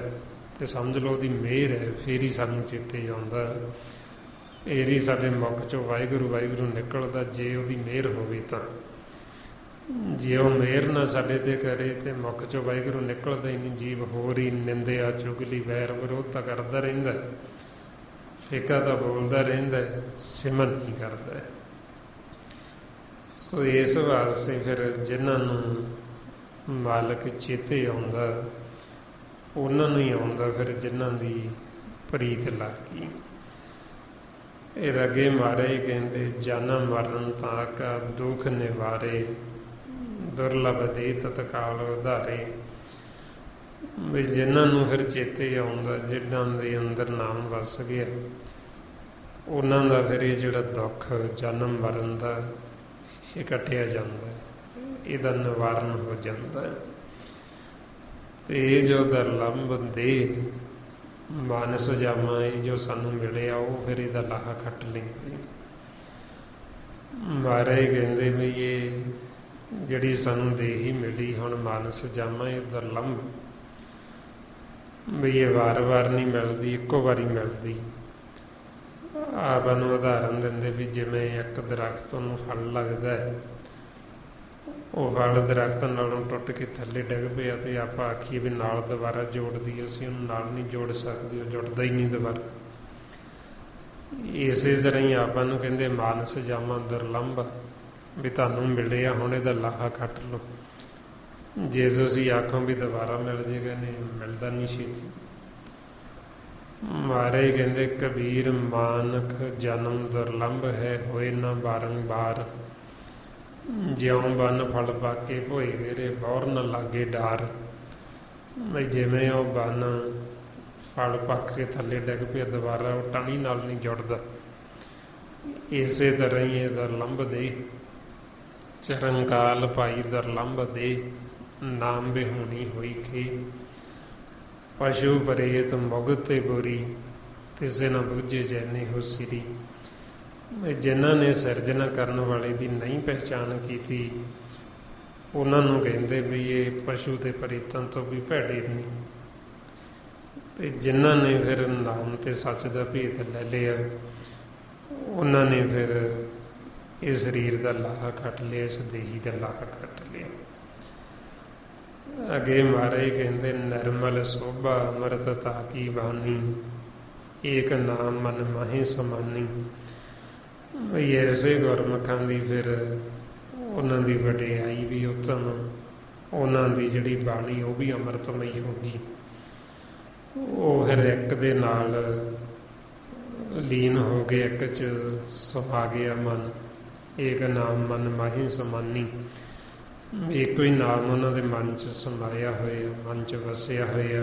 S1: ਤੇ ਸਮਝ ਲਓ ਉਹਦੀ ਮਿਹਰ ਹੈ, ਫਿਰ ਹੀ ਸਾਨੂੰ ਚੇਤੇ ਆਉਂਦਾ, ਫਿਰ ਹੀ ਸਾਡੇ ਮੁਖ ਚੋਂ ਵਾਹਿਗੁਰੂ ਵਾਹਿਗੁਰੂ ਨਿਕਲਦਾ, ਜੇ ਉਹਦੀ ਮਿਹਰ ਹੋਵੇ ਤਾਂ। ਜੇ ਉਹ ਮਿਹਰ ਨਾ ਸਾਡੇ ਤੇ ਕਰੇ ਤੇ ਮੁਖ ਚੋਂ ਵਾਹਿਗੁਰੂ ਨਿਕਲਦਾ ਹੀ ਨਹੀਂ। ਜੀਵ ਹੋਰ ਹੀ ਨਿੰਦਿਆ ਚੁਗਲੀ ਵੈਰ ਵਿਰੋਧ ਤਾਂ ਕਰਦਾ ਰਹਿੰਦਾ, ਫੇਕਾ ਤਾਂ ਬੋਲਦਾ ਰਹਿੰਦਾ, ਸਿਮਰਨ ਨਹੀਂ ਕਰਦਾ। ਸੋ ਇਸ ਵਾਸਤੇ ਫਿਰ ਜਿਨ੍ਹਾਂ ਨੂੰ ਮਾਲਕ ਚੇਤੇ ਆਉਂਦਾ, ਉਹਨਾਂ ਨੂੰ ਹੀ ਆਉਂਦਾ ਫਿਰ ਜਿਨ੍ਹਾਂ ਦੀ ਪ੍ਰੀਤ ਲੱਗ ਗਈ। ਇਹ ਅੱਗੇ ਮਹਾਰਾਜ ਕਹਿੰਦੇ ਜਨਮ ਮਰਨ ਤਾਕਾ ਦੁੱਖ ਨਿਵਾਰੇ, ਦੁਰਲਭ ਦੇ ਤਤਕਾਲ ਉਧਾਰੇ। ਵੀ ਜਿਨ੍ਹਾਂ ਨੂੰ ਫਿਰ ਚੇਤੇ ਆਉਂਦਾ, ਜਿਨ੍ਹਾਂ ਦੇ ਅੰਦਰ ਨਾਮ ਵਸ ਗਿਆ, ਉਹਨਾਂ ਦਾ ਫਿਰ ਇਹ ਜਿਹੜਾ ਦੁੱਖ ਜਨਮ ਮਰਨ ਦਾ ਇਹ ਕੱਟਿਆ ਜਾਂਦਾ, ਇਹਦਾ ਨਿਵਾਰਨ ਹੋ ਜਾਂਦਾ। ਤੇ ਇਹ ਜੋ ਦੁਰਲਭ ਦੇ ਮਾਨਸ ਜਾਮਾ, ਇਹ ਜੋ ਸਾਨੂੰ ਮਿਲਿਆ, ਉਹ ਫਿਰ ਇਹਦਾ ਲਾਹਾ ਖੱਟ ਲੈਂਦੇ। ਮਹਾਰਾਜ ਕਹਿੰਦੇ ਵੀ ਇਹ ਜਿਹੜੀ ਸਾਨੂੰ ਦੇਹੀ ਮਿਲੀ ਹੁਣ ਮਾਨਸ ਜਾਮਾ, ਇਹ ਦੁਰਲਭ, ਵੀ ਇਹ ਵਾਰ-ਵਾਰ ਨਹੀਂ ਮਿਲਦੀ, ਇੱਕੋ ਵਾਰੀ ਮਿਲਦੀ। ਆਪਾਂ ਨੂੰ ਉਦਾਹਰਨ ਦਿੰਦੇ ਵੀ ਜਿਵੇਂ ਇੱਕ ਦਰਖਤ ਨੂੰ ਫਲ ਲੱਗਦਾ, ਉਹ ਫਲ ਦਰਖਤ ਨਾਲੋਂ ਟੁੱਟ ਕੇ ਥੱਲੇ ਡਿੱਗ ਪਿਆ, ਤੇ ਆਪਾਂ ਆਖੀਏ ਵੀ ਨਾਲ ਦੁਬਾਰਾ ਜੋੜਦੀ, ਅਸੀਂ ਉਹਨੂੰ ਨਾਲ ਨਹੀਂ ਜੋੜ ਸਕਦੇ, ਉਹ ਜੁੜਦਾ ਹੀ ਨਹੀਂ ਦੁਬਾਰਾ। ਇਸੇ ਤਰ੍ਹਾਂ ਹੀ ਆਪਾਂ ਨੂੰ ਕਹਿੰਦੇ ਮਾਨਸ ਜਾਮਾ ਦੁਰਲਭ, ਵੀ ਤੁਹਾਨੂੰ ਮਿਲਿਆ ਹੁਣ ਇਹਦਾ ਲਾਹਾ ਕੱਟ ਲਓ। ਜੇ ਤੁਸੀਂ ਆਖੋ ਵੀ ਦੁਬਾਰਾ ਮਿਲ ਜੇਗਾ, ਨਹੀਂ ਮਿਲਦਾ ਨਹੀਂ ਛੇਤੀ। ਮਹਾਰਾਜ ਕਹਿੰਦੇ ਕਬੀਰ ਮਾਨਕ ਜਨਮ ਦੁਰਲਭ ਹੈ, ਹੋਏ ਨਾ ਬਾਰੰਬਾਰ, ਜਿਉਂ ਬਨ ਫਲ ਪਾਕੇ ਭੋਏ ਮੇਰੇ ਬੌਰ ਨਾ ਲਾਗੇ ਡਾਰ। ਬਈ ਜਿਵੇਂ ਉਹ ਬਨ ਫਲ ਪੱਕ ਕੇ ਥੱਲੇ ਡਿੱਗ ਪਿਆ, ਦੁਬਾਰਾ ਉਹ ਟਾਹਣੀ ਨਾਲ ਨਹੀਂ ਜੁੜਦਾ, ਇਸੇ ਤਰ੍ਹਾਂ ਹੀ ਇਹ ਦੁਰਲਭ ਦੇ ਚਰਨਕਾਲ ਭਾਈ ਦੁਰਲਭ ਦੇ ਨਾਮ ਬਿਹੂਣੀ ਹੋਈ ਕੇ ਪਸ਼ੂ ਪਰੇਤ ਮੁਗਤ ਤੇ ਬੁਰੀ, ਕਿਸੇ ਨਾ ਬੁੱਝੇ ਜੈਨੇ ਹੋ ਸਿਰੀ। ਜਿਨ੍ਹਾਂ ਨੇ ਸਿਰਜਣਾ ਕਰਨ ਵਾਲੇ ਦੀ ਨਹੀਂ ਪਹਿਚਾਣ ਕੀਤੀ, ਉਹਨਾਂ ਨੂੰ ਕਹਿੰਦੇ ਵੀ ਇਹ ਪਸ਼ੂ ਤੇ ਪਰੇਤਾਂ ਤੋਂ ਵੀ ਭੈੜੇ ਨੇ। ਤੇ ਜਿਨ੍ਹਾਂ ਨੇ ਫਿਰ ਨਾਮ ਤੇ ਸੱਚ ਦਾ ਭੇਦ ਲੈ ਲਿਆ, ਉਹਨਾਂ ਨੇ ਫਿਰ ਇਹ ਸਰੀਰ ਦਾ ਲਾਹਾ ਕੱਟ ਲਿਆ, ਇਸ ਦੇਹੀ ਦਾ ਲਾਹਾ ਕੱਟ ਲਿਆ। ਅੱਗੇ ਮਹਾਰਾਜ ਕਹਿੰਦੇ ਨਿਰਮਲ ਸੋਭਾ ਅੰਮ੍ਰਿਤ ਤਾਕੀ ਬਾਣੀ, ਏਕ ਨਾਮ ਮਨ ਮਾਹੀ ਸਮਾਨੀ। ਵੀ ਐਸੇ ਗੁਰਮੁਖਾਂ ਦੀ ਫਿਰ ਉਹਨਾਂ ਦੀ ਵਡਿਆਈ ਵੀ ਉੱਤਮ, ਉਹਨਾਂ ਦੀ ਜਿਹੜੀ ਬਾਣੀ ਉਹ ਵੀ ਅੰਮ੍ਰਿਤਮਈ ਹੋ ਗਈ। ਉਹ ਫਿਰ ਇੱਕ ਦੇ ਨਾਲ ਲੀਨ ਹੋ ਗਏ, ਇੱਕ 'ਚ ਸਮਾ ਗਿਆ ਮਨ। ਏਕ ਨਾਮ ਮਨ ਮਾਹੀ ਸਮਾਨੀ, ਇੱਕੋ ਹੀ ਨਾਮ ਉਹਨਾਂ ਦੇ ਮਨ 'ਚ ਸਮਾਇਆ ਹੋਇਆ, ਮਨ 'ਚ ਵਸਿਆ ਹੋਇਆ।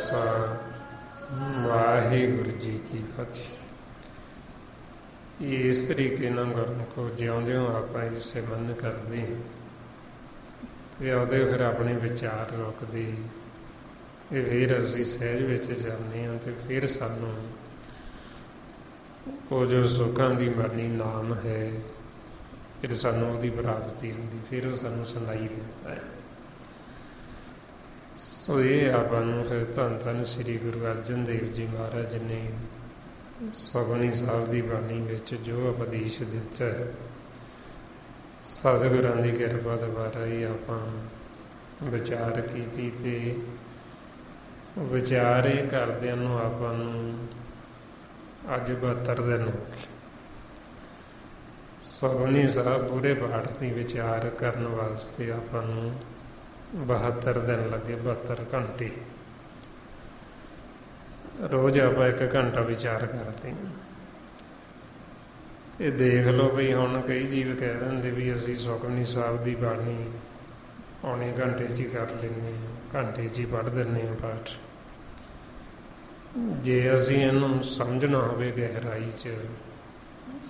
S1: खालसा वाहिगुरु जी की फतेह। इस तरीके नाल गुरु को ज्यों-ज्यों आपां इस सिमरन करदे ते ਉਹਦੇ फिर अपने विचार रोकदे ते फिर असीं सहज विच जांदे हां ते फिर सानूं वो जो सुखां दी बाणी नाम है फिर सानूं ਉਹਦੀ प्राप्ति हुंदी, फिर ਉਹ सानूं सुनाई दिंदा है। सो ये आपां नूं फिर धन धन श्री गुरु अर्जन देव जी महाराज ने सुखमनी साहिब की बाणी विच जो उपदेश दिता है, सतगुरां की किरपा द्वारा ही आपां विचार कीती ते विचार ये करदिआं नूं आपां नूं अज 72 दिन हो गए। सुखमनी साहिब पूरे पाठ की विचार करने वास्ते आपां नूं 72 दिन लगे, 72 घंटे। रोज आप 1 घंटा विचार करते हैं। ये देख लो भी हुण कई जीव कह देंगे भी असीं सुखमनी साहिब की बाणी पौने घंटे च ही कर लेंगे, घंटे च ही पढ़ देंगे पाठ। जे असीं इहनूं समझना होवे गहराई च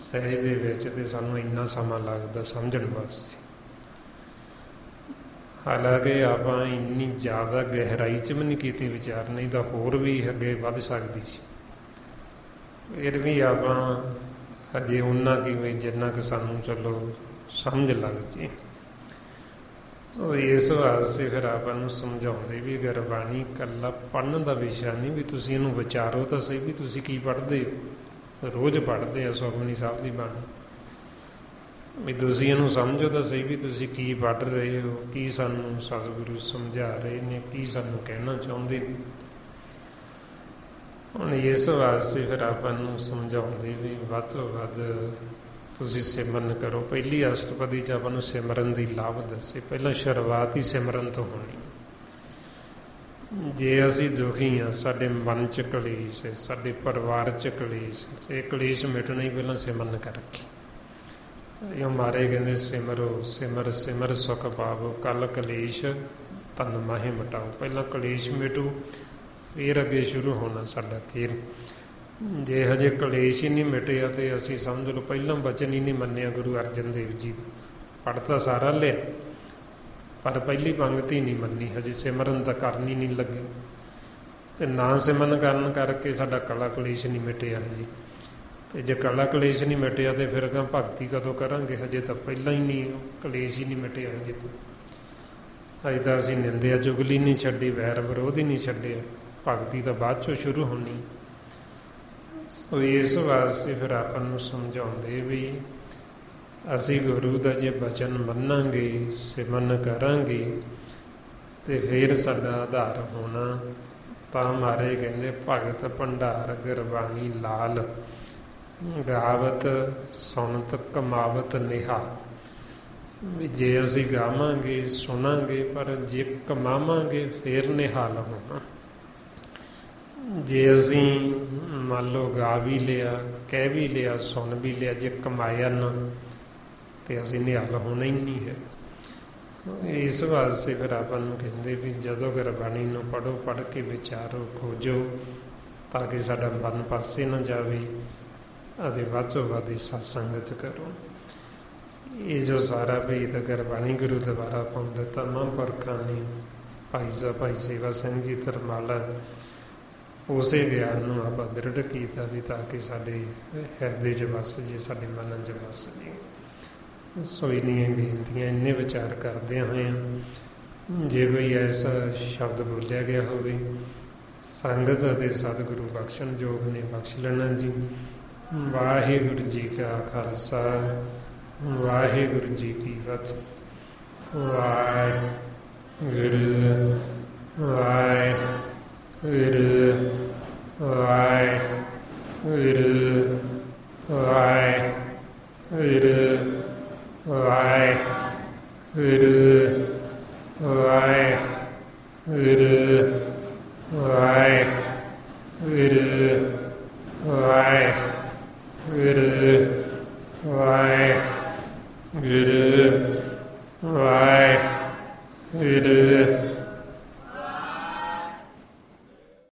S1: सहज दे विच ते सानूं इन्ना समां लगदा समझण वास्ते। हालांकि आपां इन्नी ज़्यादा गहराई च भी नहीं कीती विचार, नहीं तो होर भी अगे वध सकदी सी। फिर भी आपां हजे उन्ना कि जिन्ना कि सानूं चलो समझ लग जे। तो इस वास्ते फिर आपां नूं समझाउंदे भी गुरबाणी कल्ला पढ़न दा विशा नहीं, भी तुसीं इहनूं विचारो तां सही भी तुसीं की पढ़दे हो। रोज़ पढ़दे आ सुखमनी साहिब दी बाणी, भी तुसीं इहनूं समझो तां सही भी तुसीं की पढ़ रहे हो, की सानूं सतगुरु समझा रहे ने, की सानूं कहना चाहुंदे ने। हुण इस वास्ते फिर आपां नूं समझाउंदे भी वध तों वध तुसीं सिमरन करो। पहली अष्टपदी च आपां नूं सिमरन दी लाभ दस्से। पहलां शुरुआत ही सिमरन तो होनी। जे असीं दुखी हाँ, साडे मन च कलेश है, साडे परिवार च कलेश है, ये कलेश मिटना ही पहलां सिमरन करके। यो मारे कहते सिमरो सिमर सिमर सुख पावो, कल कलेश तन माहे मिटाओ। पहला कलेश मिटू फिर अगे शुरू होना साडा खेल। जे हजे कलेश ही नहीं मिटिया तो असीं समझ लो पहला वचन ही नहीं मन्निया गुरु अर्जन देव जी। पढ़ तो सारा लिया पर पहली पंक्ति नहीं मन्नी, हजे सिमरन तो करनी नहीं लगे। तो ना सिमरन करन करके साडा कला कलेश नहीं मिटिया हजी। तो जे कला कलेश नहीं मिटिया तो फिर अगर भगती कदों करांगे, हजे तो पहला ही नहीं कलेश ही नहीं मिटिया। हजे तो अजे तो असीं निंदिया चुगली नहीं छड्डी, वैर विरोध ही नहीं छड्डिया, भगती तो बाद चों शुरू होनी। सो इस वास्ते फिर आपां नूं समझाउंदे भी असीं गुरु दा जे बचन मन्नांगे, सिमरन करांगे तो फिर साडा आधार होना। तां महाराज कहंदे भगत भंडार गुरबाणी लाल, गावत सुनत कमावत निहा। जे असीं गावांगे सुनांगे पर जे कमावांगे फिर निहाल होना। जे असीं मान लो गा भी लिया, कह भी लिया, सुन भी लिया, जे कमाया ना तो असीं निहाल होना ही नहीं है। इस वास्ते फिर आपां नूं कहंदे भी जदों गुरबाणी नूं पढ़ो, पढ़ के विचारो, खोजो, ताकि साडा मन पासे ना जावे ਅਤੇ ਵੱਧ ਤੋਂ ਵੱਧ सत्संगत करो। ये जो सारा भेद गुरबाणी गुरु द्वारा पाउं दिता महांपुरखां ने, भाई साहब भाई सेवा सिंह जी धर्माला, उसे ज्ञान नूं आपां दृढ़ कीता भी ताकि साडे हिरदे च वस जे, साडे मनां च वस जे। सो इन्नियां बेनतियां इन्ने विचार करदे होए जे कोई ऐसा शब्द बोलिया गया होवे संगत अते सतगुरु बख्शण जोग ने बख्श लेना जी। वाहिगुरु जी का खालसा वाहिगुरु जी की फतेह। वाहिगुरु वाहिगुरु वाहिगुरु वाहिगुरु वाहिगुरु वाहिगुरु वाहिगुरु वाहिगुरु वाहिगुरु वाहिगुरु